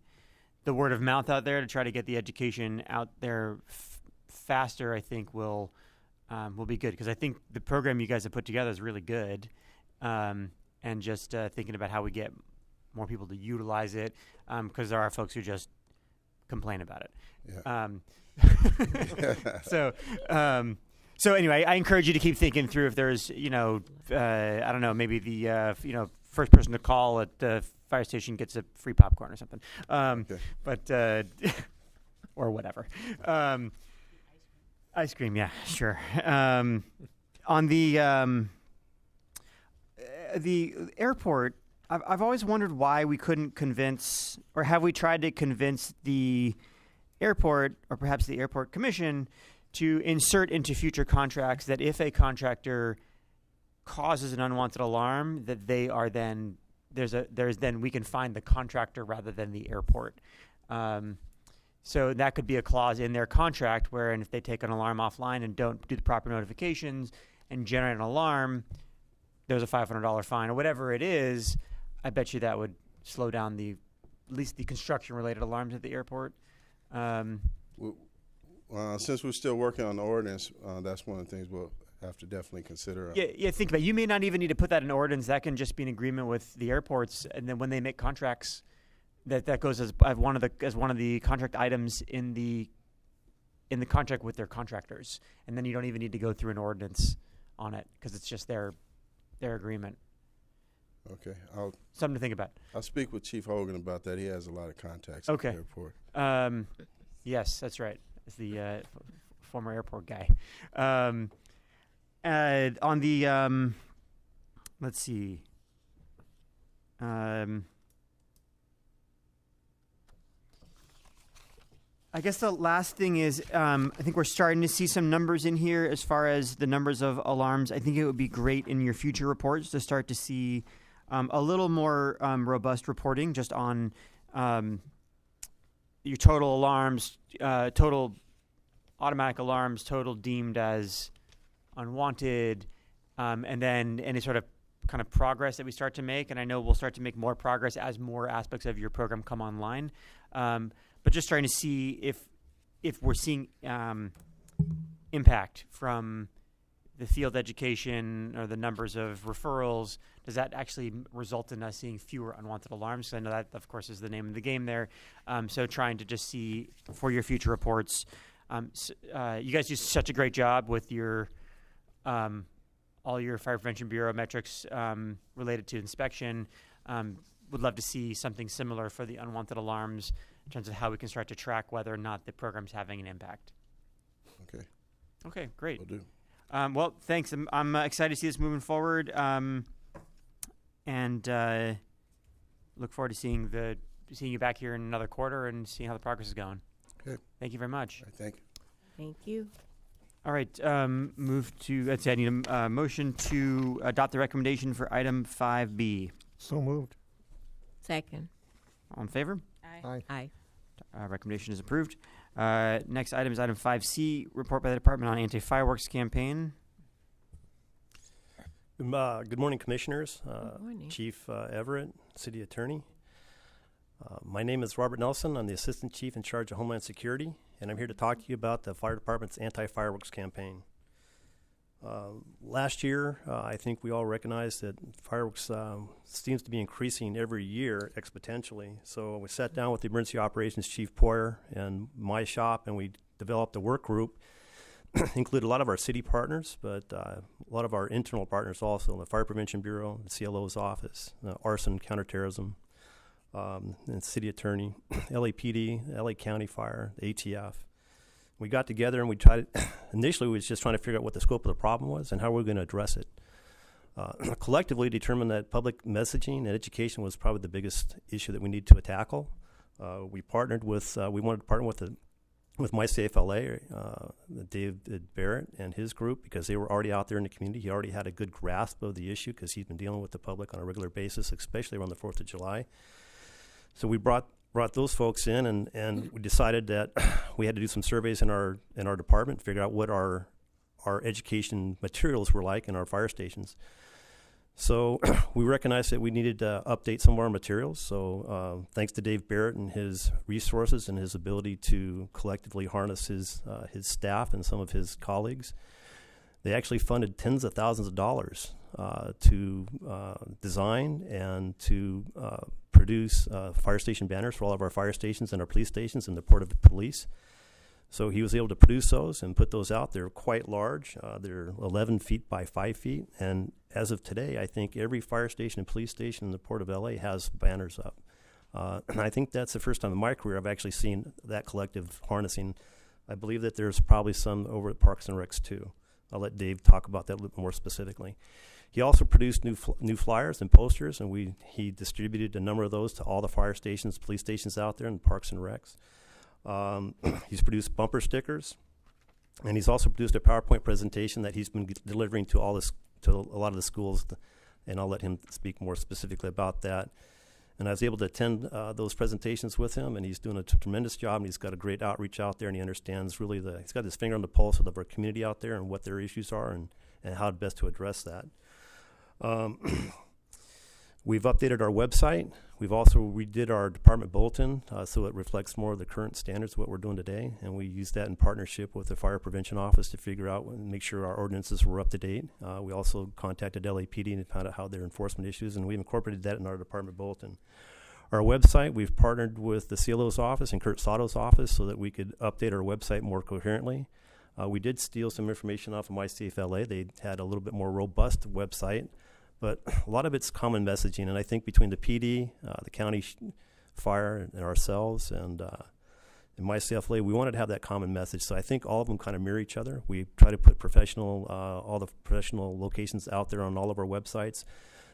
word of mouth out there to try to get the education out there faster, I think will be good, because I think the program you guys have put together is really good, and just thinking about how we get more people to utilize it, because there are folks who just complain about it. Yeah. So anyway, I encourage you to keep thinking through if there's, I don't know, maybe the, first person to call at the fire station gets a free popcorn or something. Okay. But, or whatever. Ice cream, yeah, sure. On the airport, I've always wondered why we couldn't convince, or have we tried to convince the airport, or perhaps the airport commission, to insert into future contracts that if a contractor causes an unwanted alarm, that they are then we can find the contractor rather than the airport. So that could be a clause in their contract wherein if they take an alarm offline and don't do the proper notifications and generate an alarm, there's a $500 fine or whatever it is. I bet you that would slow down at least the construction-related alarms at the airport. Since we're still working on the ordinance, that's one of the things we'll have to definitely consider. Yeah. Think about it. You may not even need to put that in ordinance. That can just be an agreement with the airports, and then when they make contracts, that goes as one of the contract items in the contract with their contractors, and then you don't even need to go through an ordinance on it because it's just their agreement. Okay, Something to think about. I'll speak with Chief Hogan about that. He has a lot of contacts Okay. at the airport. Yes, that's right. It's the former airport guy. On the let's see. I guess the last thing is, I think we're starting to see some numbers in here as far as the numbers of alarms. I think it would be great in your future reports to start to see a little more robust reporting just on your total alarms, total automatic alarms, total deemed as unwanted, and then any sort of kind of progress that we start to make. And I know we'll start to make more progress as more aspects of your program come online. But just trying to see if we're seeing impact from the field education or the numbers of referrals. Does that actually result in us seeing fewer unwanted alarms? I know that, of course, is the name of the game there. So trying to just see for your future reports. You guys do such a great job with your all your Fire Prevention Bureau metrics related to inspection. Would love to see something similar for the unwanted alarms in terms of how we can start to track whether or not the program's having an impact. Okay. Okay, great. Will do. Well, thanks. I'm excited to see this moving forward, and look forward to seeing you back here in another quarter and seeing how the progress is going. Okay. Thank you very much. All right, thank you. Thank you. All right, move to. Let's see. I need a motion to adopt the recommendation for item 5B. So moved. Second. All in favor? Aye. Aye. Recommendation is approved. Next item is item 5C, report by the Department on anti-fireworks campaign. Good morning, Commissioners. Good morning. Chief Everett, City Attorney. My name is Robert Nelson. I'm the Assistant Chief in charge of Homeland Security, and I'm here to talk to you about the Fire Department's anti-fireworks campaign. Last year, I think we all recognized that fireworks seems to be increasing every year exponentially. So we sat down with the Emergency Operations Chief Poyer and my shop, and we developed a work group. Included a lot of our city partners, but a lot of our internal partners also, the Fire Prevention Bureau, the CLO's office, arson, counterterrorism, and City Attorney, LAPD, LA County Fire, the ATF. We got together and we tried, initially we was just trying to figure out what the scope of the problem was and how we were going to address it. Collectively determined that public messaging and education was probably the biggest issue that we need to tackle. We wanted to partner with My Safe LA, David Barrett and his group, because they were already out there in the community. He already had a good grasp of the issue because he's been dealing with the public on a regular basis, especially around the 4th of July. So we brought those folks in, and we decided that we had to do some surveys in our department, figure out what our education materials were like in our fire stations. So we recognized that we needed to update some of our materials. So thanks to Dave Barrett and his resources and his ability to collectively harness his staff and some of his colleagues, they actually funded tens of thousands of dollars to design and to produce fire station banners for all of our fire stations and our police stations and the Port of Police. So he was able to produce those and put those out. They're quite large. They're 11 feet by 5 feet. And as of today, I think every fire station and police station in the Port of LA has banners up. And I think that's the first time in my career I've actually seen that collective harnessing. I believe that there's probably some over at Parks and Recs too. I'll let Dave talk about that a little bit more specifically. He also produced new flyers and posters, and he distributed a number of those to all the fire stations, police stations out there in Parks and Recs. He's produced bumper stickers, and he's also produced a PowerPoint presentation that he's been delivering to a lot of the schools, and I'll let him speak more specifically about that. And I was able to attend those presentations with him, and he's doing a tremendous job, and he's got a great outreach out there, and he understands really he's got his finger on the pulse of our community out there and what their issues are and how best to address that. We've updated our website. We've also redid our department bulletin so it reflects more of the current standards of what we're doing today, and we use that in partnership with the Fire Prevention Office to figure out and make sure our ordinances were up to date. We also contacted LAPD and found out how their enforcement issues, and we incorporated that in our department bulletin. Our website, we've partnered with the CLO's office and Kurt Sato's office so that we could update our website more coherently. We did steal some information off of MySafeLA. They had a little bit more robust website, but a lot of it's common messaging. And I think between the PD, the county fire, and ourselves, and MySafeLA, we wanted to have that common message. So I think all of them kind of mirror each other. We try to put all the professional locations out there on all of our websites.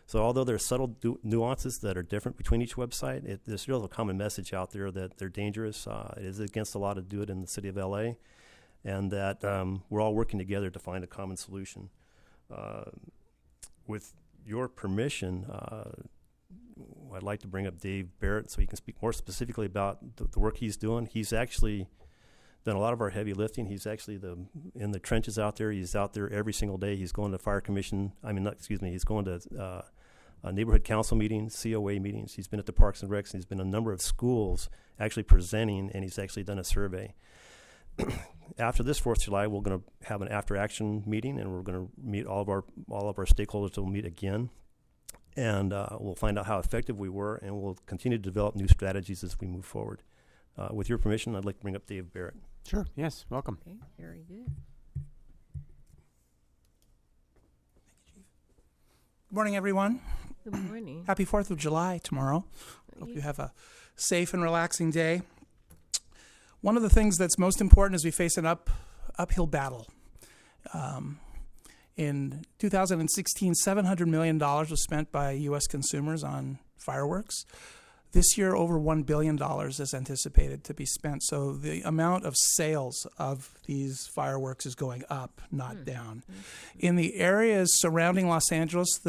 So although there's subtle nuances that are different between each website, there's still a common message out there that they're dangerous. It is against the law to do it in the city of LA. And that we're all working together to find a common solution. With your permission, I'd like to bring up Dave Barrett so he can speak more specifically about the work he's doing. He's actually done a lot of our heavy lifting. He's actually in the trenches out there. He's out there every single day. He's going to fire commission. He's going to neighborhood council meetings, COA meetings. He's been at the Parks and Recs, and he's been in a number of schools actually presenting, and he's actually done a survey. After this 4th of July, we're going to have an after-action meeting, and we're going to meet all of our stakeholders. Will meet again, and we'll find out how effective we were, and we'll continue to develop new strategies as we move forward. With your permission, I'd like to bring up Dave Barrett. Sure. Yes. Welcome. Okay, very good. Good morning, everyone. Good morning. Happy 4th of July tomorrow. Hope you have a safe and relaxing day. One of the things that's most important is we face an uphill battle. In 2016, $700 million was spent by U.S. consumers on fireworks. This year, over $1 billion is anticipated to be spent. So the amount of sales of these fireworks is going up, not down. In the areas surrounding Los Angeles,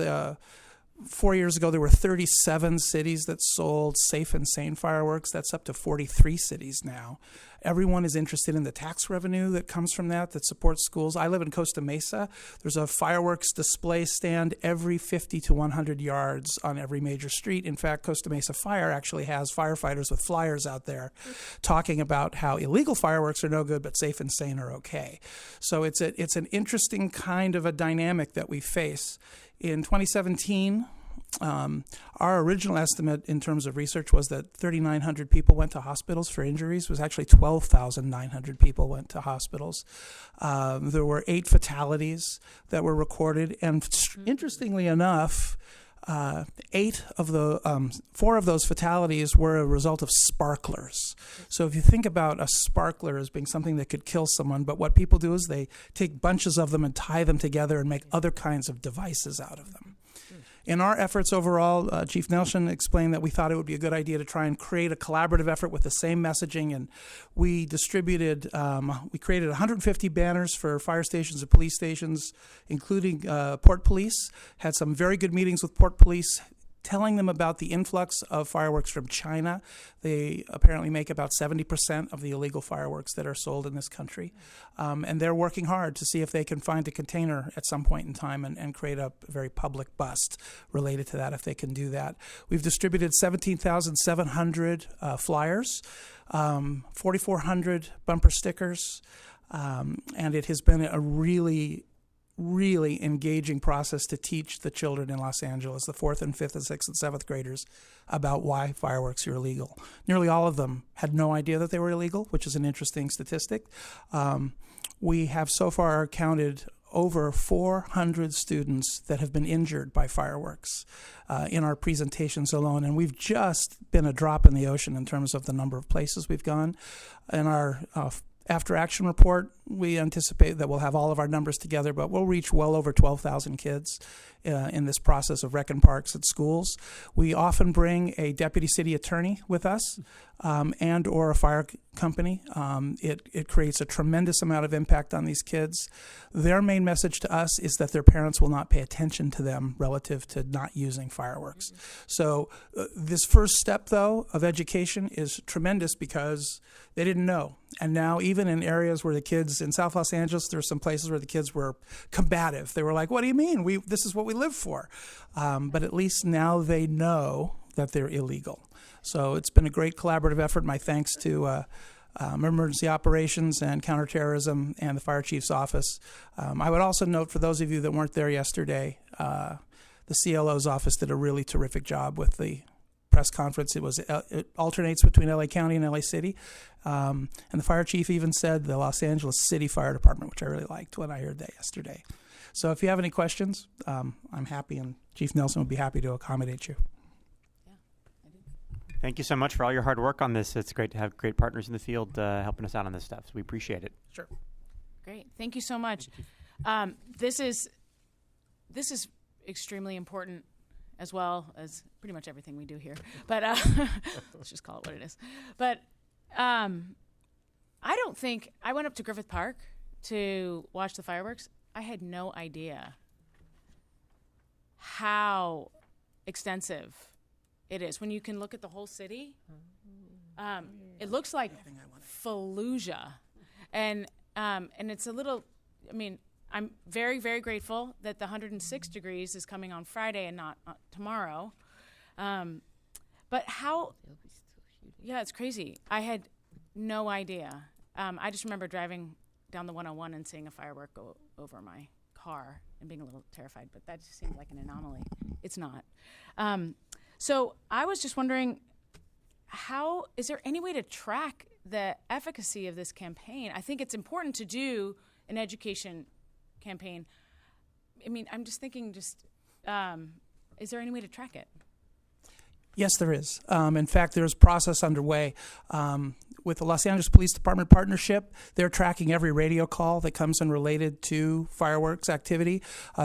4 years ago, there were 37 cities that sold safe and sane fireworks. That's up to 43 cities now. Everyone is interested in the tax revenue that comes from that supports schools. I live in Costa Mesa. There's a fireworks display stand every 50 to 100 yards on every major street. In fact, Costa Mesa Fire actually has firefighters with flyers out there talking about how illegal fireworks are no good, but safe and sane are okay. So it's an interesting kind of a dynamic that we face. In 2017, our original estimate in terms of research was that 3,900 people went to hospitals for injuries. It was actually 12,900 people went to hospitals. There were 8 fatalities that were recorded, and interestingly enough, 4 of those fatalities were a result of sparklers. So if you think about a sparkler as being something that could kill someone, but what people do is they take bunches of them and tie them together and make other kinds of devices out of them. In our efforts overall, Chief Nelson explained that we thought it would be a good idea to try and create a collaborative effort with the same messaging, and we created 150 banners for fire stations and police stations, including Port Police, had some very good meetings with Port Police, telling them about the influx of fireworks from China. They apparently make about 70% of the illegal fireworks that are sold in this country. And they're working hard to see if they can find a container at some point in time and create a very public bust related to that, if they can do that. We've distributed 17,700 flyers, 4,400 bumper stickers, and it has been a really engaging process to teach the children in Los Angeles, the 4th and 5th and 6th and 7th graders, about why fireworks are illegal. Nearly all of them had no idea that they were illegal, which is an interesting statistic. We have so far counted over 400 students that have been injured by fireworks in our presentations alone, and we've just been a drop in the ocean in terms of the number of places we've gone. In our after action report, we anticipate that we'll have all of our numbers together, but we'll reach well over 12,000 kids in this process of Rec and Parks at schools. We often bring a deputy city attorney with us and or a fire company. It creates a tremendous amount of impact on these kids. Their main message to us is that their parents will not pay attention to them relative to not using fireworks. So this first step, though, of education is tremendous because they didn't know. And now even in areas where the kids, in South Los Angeles, there are some places where the kids were combative. They were like, what do you mean? This is what we live for. But at least now they know that they're illegal. So it's been a great collaborative effort. My thanks to Emergency Operations and Counterterrorism and the Fire Chief's Office. I would also note, for those of you that weren't there yesterday, the CLO's office did a really terrific job with the press conference. It alternates between LA County and LA City. And the fire chief even said the Los Angeles City Fire Department, which I really liked when I heard that yesterday. So if you have any questions, I'm happy, and Chief Nelson would be happy to accommodate you. Thank you so much for all your hard work on this. It's great to have great partners in the field helping us out on this stuff. So we appreciate it. Sure. Great. Thank you so much. This is extremely important, as well as pretty much everything we do here. But let's just call it what it is. But I went up to Griffith Park to watch the fireworks. I had no idea how extensive it is. When you can look at the whole city, it looks like Fallujah. And it's a little, I mean, I'm very, very grateful that the 106 degrees is coming on Friday and not tomorrow. But how, yeah, it's crazy. I had no idea. I just remember driving down the 101 and seeing a firework go over my car and being a little terrified, but that just seemed like an anomaly. It's not. So I was just wondering, is there any way to track the efficacy of this campaign? I think it's important to do an education campaign. I mean, I'm just thinking, is there any way to track it? Yes, there is. In fact, there's a process underway with the Los Angeles Police Department partnership. They're tracking every radio call that comes in related to fireworks activity.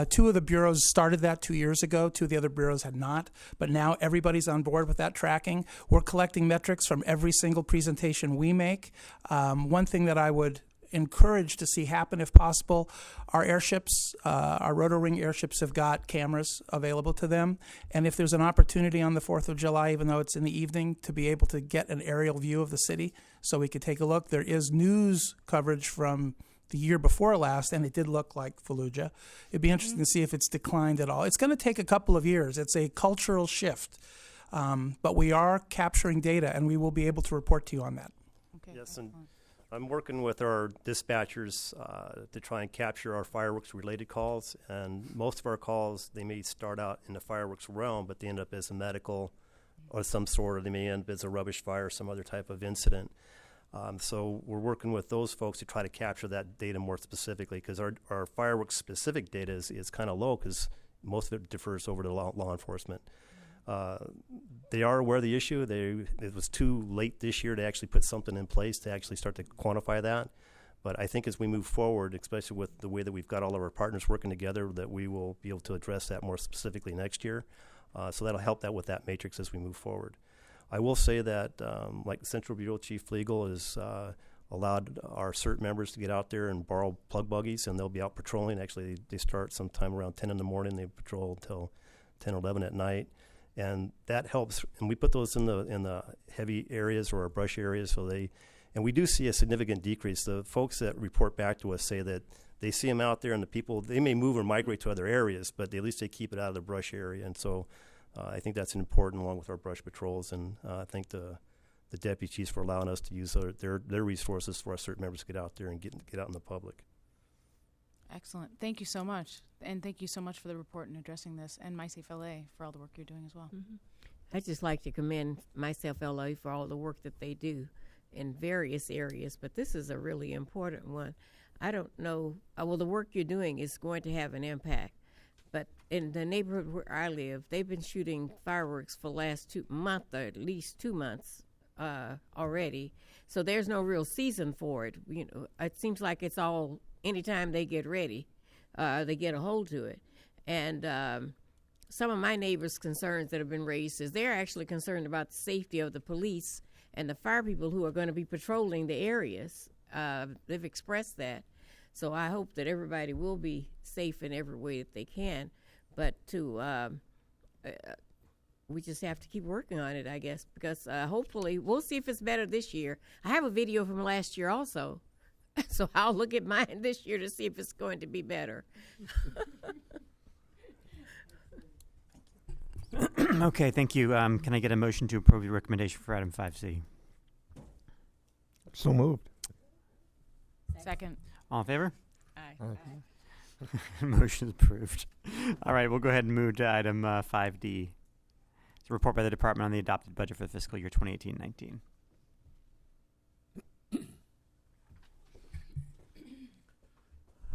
2 of the bureaus started that 2 years ago. 2 of the other bureaus had not. But now everybody's on board with that tracking. We're collecting metrics from every single presentation we make. One thing that I would encourage to see happen if possible, our airships, our rotor-wing airships have got cameras available to them, and if there's an opportunity on the 4th of July, even though it's in the evening, to be able to get an aerial view of the city so we could take a look. There is news coverage from the year before last, and it did look like Fallujah. It'd be interesting to see if it's declined at all. It's going to take a couple of years. It's a cultural shift, but we are capturing data, and we will be able to report to you on that. Okay. Yes, and I'm working with our dispatchers to try and capture our fireworks-related calls, and most of our calls, they may start out in the fireworks realm, but they end up as a medical or some sort, or they may end up as a rubbish fire or some other type of incident. So we're working with those folks to try to capture that data more specifically, because our fireworks-specific data is kind of low, because most of it differs over to law enforcement. They are aware of the issue. It was too late this year to actually put something in place to actually start to quantify that. But I think as we move forward, especially with the way that we've got all of our partners working together, that we will be able to address that more specifically next year. So that'll help that with that matrix as we move forward. I will say that, like the Central Bureau Chief Legal has allowed our CERT members to get out there and borrow plug buggies, and they'll be out patrolling. Actually, they start sometime around 10 in the morning. They patrol until 10 or 11 at night. And that helps, and we put those in the heavy areas or our brush areas, and we do see a significant decrease. The folks that report back to us say that they see them out there, and the people, they may move or migrate to other areas, but at least they keep it out of the brush area. And so I think that's important, along with our brush patrols, and I thank the deputy chiefs for allowing us to use their resources for our CERT members to get out there and get out in the public. Excellent. Thank you so much. And thank you so much for the report and addressing this, and MySafe LA for all the work you're doing as well. Mm-hmm. I'd just like to commend MySafe LA for all the work that they do in various areas, but this is a really important one. I don't know, well, the work you're doing is going to have an impact, but in the neighborhood where I live, they've been shooting fireworks for the last 2 months, or at least 2 months already, so there's no real season for it. You know, it seems like it's all anytime they get ready, they get a hold to it. And some of my neighbors' concerns that have been raised is they're actually concerned about the safety of the police and the fire people who are going to be patrolling the areas. They've expressed that. So I hope that everybody will be safe in every way that they can. But we just have to keep working on it, I guess, because hopefully we'll see if it's better this year. I have a video from last year also. So I'll look at mine this year to see if it's going to be better. Okay, thank you. Can I get a motion to approve your recommendation for item 5C? So moved. Second. All in favor? Aye. Motion is approved. All right, we'll go ahead and move to item 5D. It's a report by the department on the adopted budget for the fiscal year 2018-19.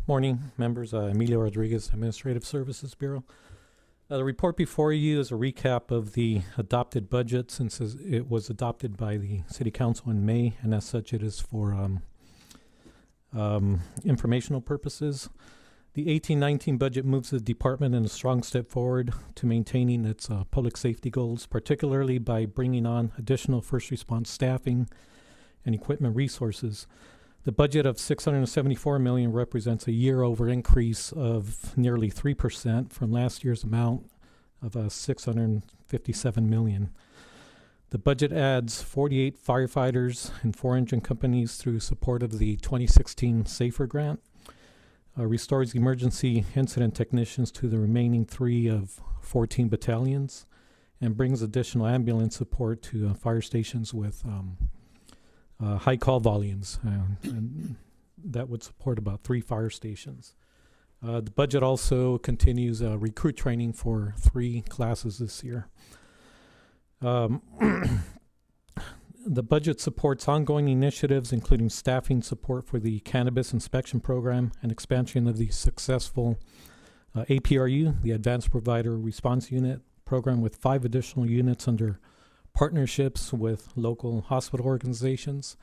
Morning, members. Emilio Rodriguez, Administrative Services Bureau. The report before you is a recap of the adopted budget, since it was adopted by the City Council in May, and as such it is for informational purposes. The 18-19 budget moves the department in a strong step forward to maintaining its public safety goals, particularly by bringing on additional first response staffing and equipment resources. The budget of $674 million represents a year-over increase of nearly 3% from last year's amount of 657 million. The budget adds 48 firefighters and 4 engine companies through support of the 2016 SAFER grant, restores emergency incident technicians to the remaining 3 of 14 battalions, and brings additional ambulance support to fire stations with high call volumes, and that would support about 3 fire stations. The budget also continues recruit training for 3 classes this year. The budget supports ongoing initiatives, including staffing support for the cannabis inspection program and expansion of the successful APRU, the Advanced Provider Response Unit program, with 5 additional units under partnerships with local hospital organizations.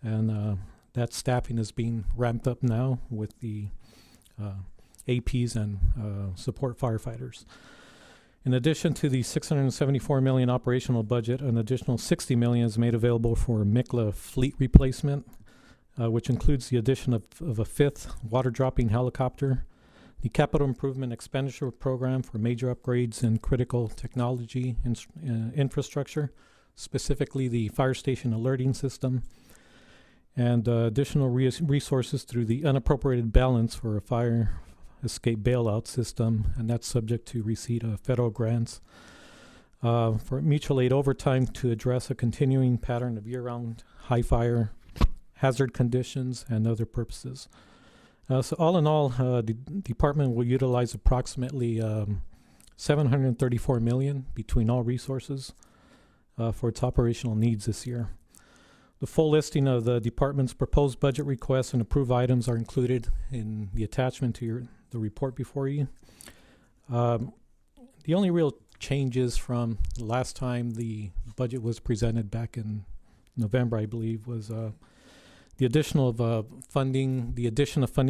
And that staffing is being ramped up now with the APs and support firefighters. In addition to the $674 million operational budget, an additional $60 million is made available for MICLA fleet replacement, which includes the addition of a 5th water-dropping helicopter, the capital improvement expenditure program for major upgrades in critical technology infrastructure, specifically the fire station alerting system, and additional resources through the unappropriated balance for a fire escape bailout system, and that's subject to receipt of federal grants for mutual aid overtime to address a continuing pattern of year-round high fire hazard conditions and other purposes. So all in all, the department will utilize approximately $734 million between all resources for its operational needs this year. The full listing of the department's proposed budget requests and approved items are included in the attachment to the report before you. The only real changes from the last time the budget was presented back in November, I believe, was the addition of funding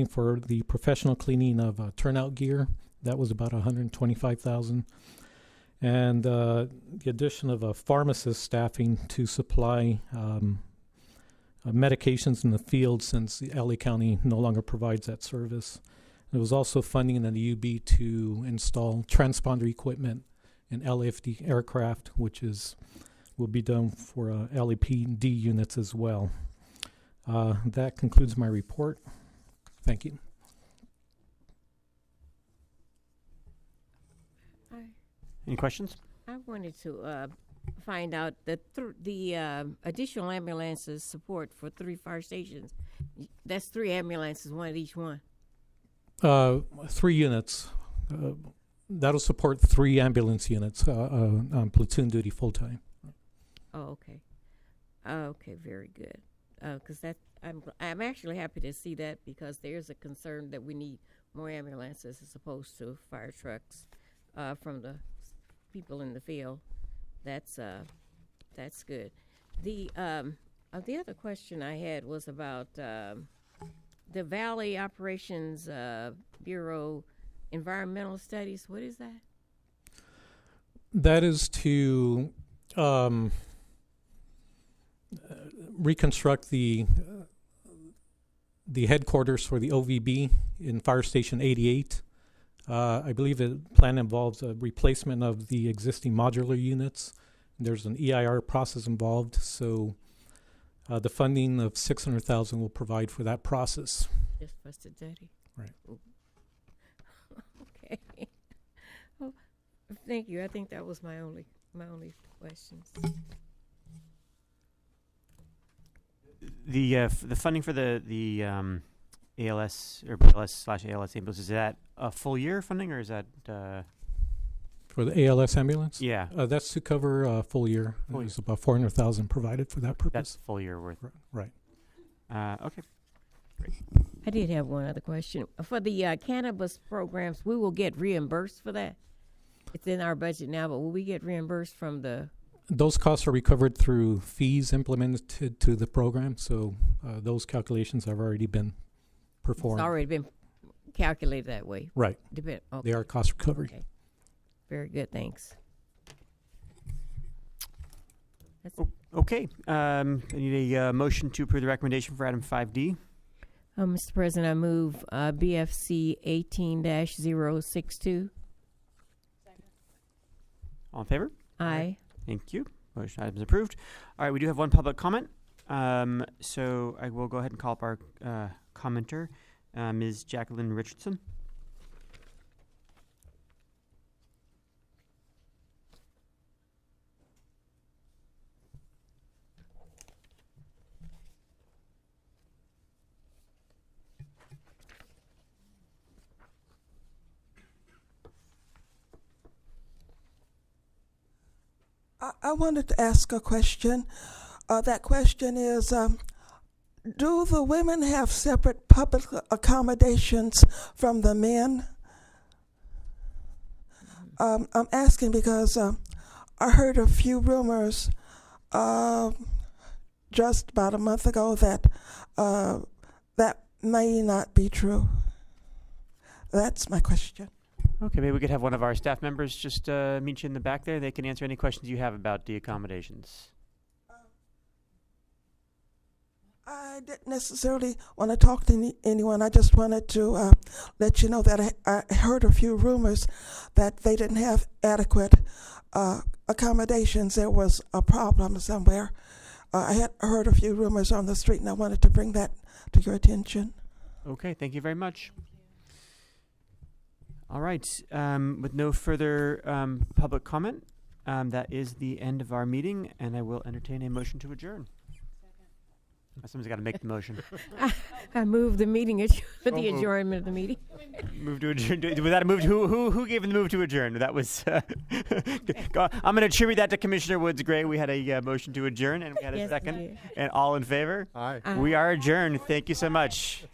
for the professional cleaning of turnout gear. That was about $125,000. And the addition of a pharmacist staffing to supply medications in the field, since the LA County no longer provides that service. There was also funding in the UB to install transponder equipment in LAFD aircraft, which will be done for LAPD units as well. That concludes my report. Thank you. Any questions? I wanted to find out that the additional ambulances support for 3 fire stations. That's 3 ambulances, 1 at each one. 3 units. That'll support 3 ambulance units on platoon duty full time. Oh, okay. Okay, very good. Because I'm actually happy to see that, because there's a concern that we need more ambulances as opposed to fire trucks from the people in the field. That's good. The other question I had was about the Valley Operations Bureau Environmental Studies. What is that? That is to reconstruct the headquarters for the OVB in Fire Station 88. I believe the plan involves a replacement of the existing modular units. There's an EIR process involved, so the funding of $600,000 will provide for that process. Just for study. Right. Okay. Oh, thank you. I think that was my only questions. The funding for the ALS or BLS/ALS ambulance, is that a full year funding, or is that for the ALS ambulance? Yeah, that's to cover a full year. There's about $400,000 provided for that purpose. That's full year worth. Right. Okay. Great. I did have one other question. For the cannabis programs, we will get reimbursed for that. It's in our budget now, but will we get reimbursed from the? Those costs are recovered through fees implemented to the program, so those calculations have already been performed. It's already been calculated that way. Right. Okay. They are cost recovery. Okay. Very good. Thanks. Okay. I need a motion to approve the recommendation for item 5D. Mr. President, I move BFC 18-062. All in favor? Aye. Thank you. Motion items approved. All right, we do have one public comment. So I will go ahead and call up our commenter, Ms. Jacqueline Richardson. I wanted to ask a question. That question is, do the women have separate public accommodations from the men? I'm asking because I heard a few rumors just about a month ago that that may not be true. That's my question. Okay, maybe we could have one of our staff members just meet you in the back there. They can answer any questions you have about the accommodations. I didn't necessarily want to talk to anyone. I just wanted to let you know that I heard a few rumors that they didn't have adequate accommodations. There was a problem somewhere. I had heard a few rumors on the street, and I wanted to bring that to your attention. Okay, thank you very much. All right, with no further public comment, that is the end of our meeting, and I will entertain a motion to adjourn. Someone's got to make the motion. I move the meeting for the adjournment of the meeting. Move to adjourn. Was that a move? Who gave the move to adjourn? That was. I'm going to attribute that to Commissioner Woods Gray. We had a motion to adjourn, and we had a Yes, we second. did. And all in favor? Aye. We are adjourned. Thank you so much.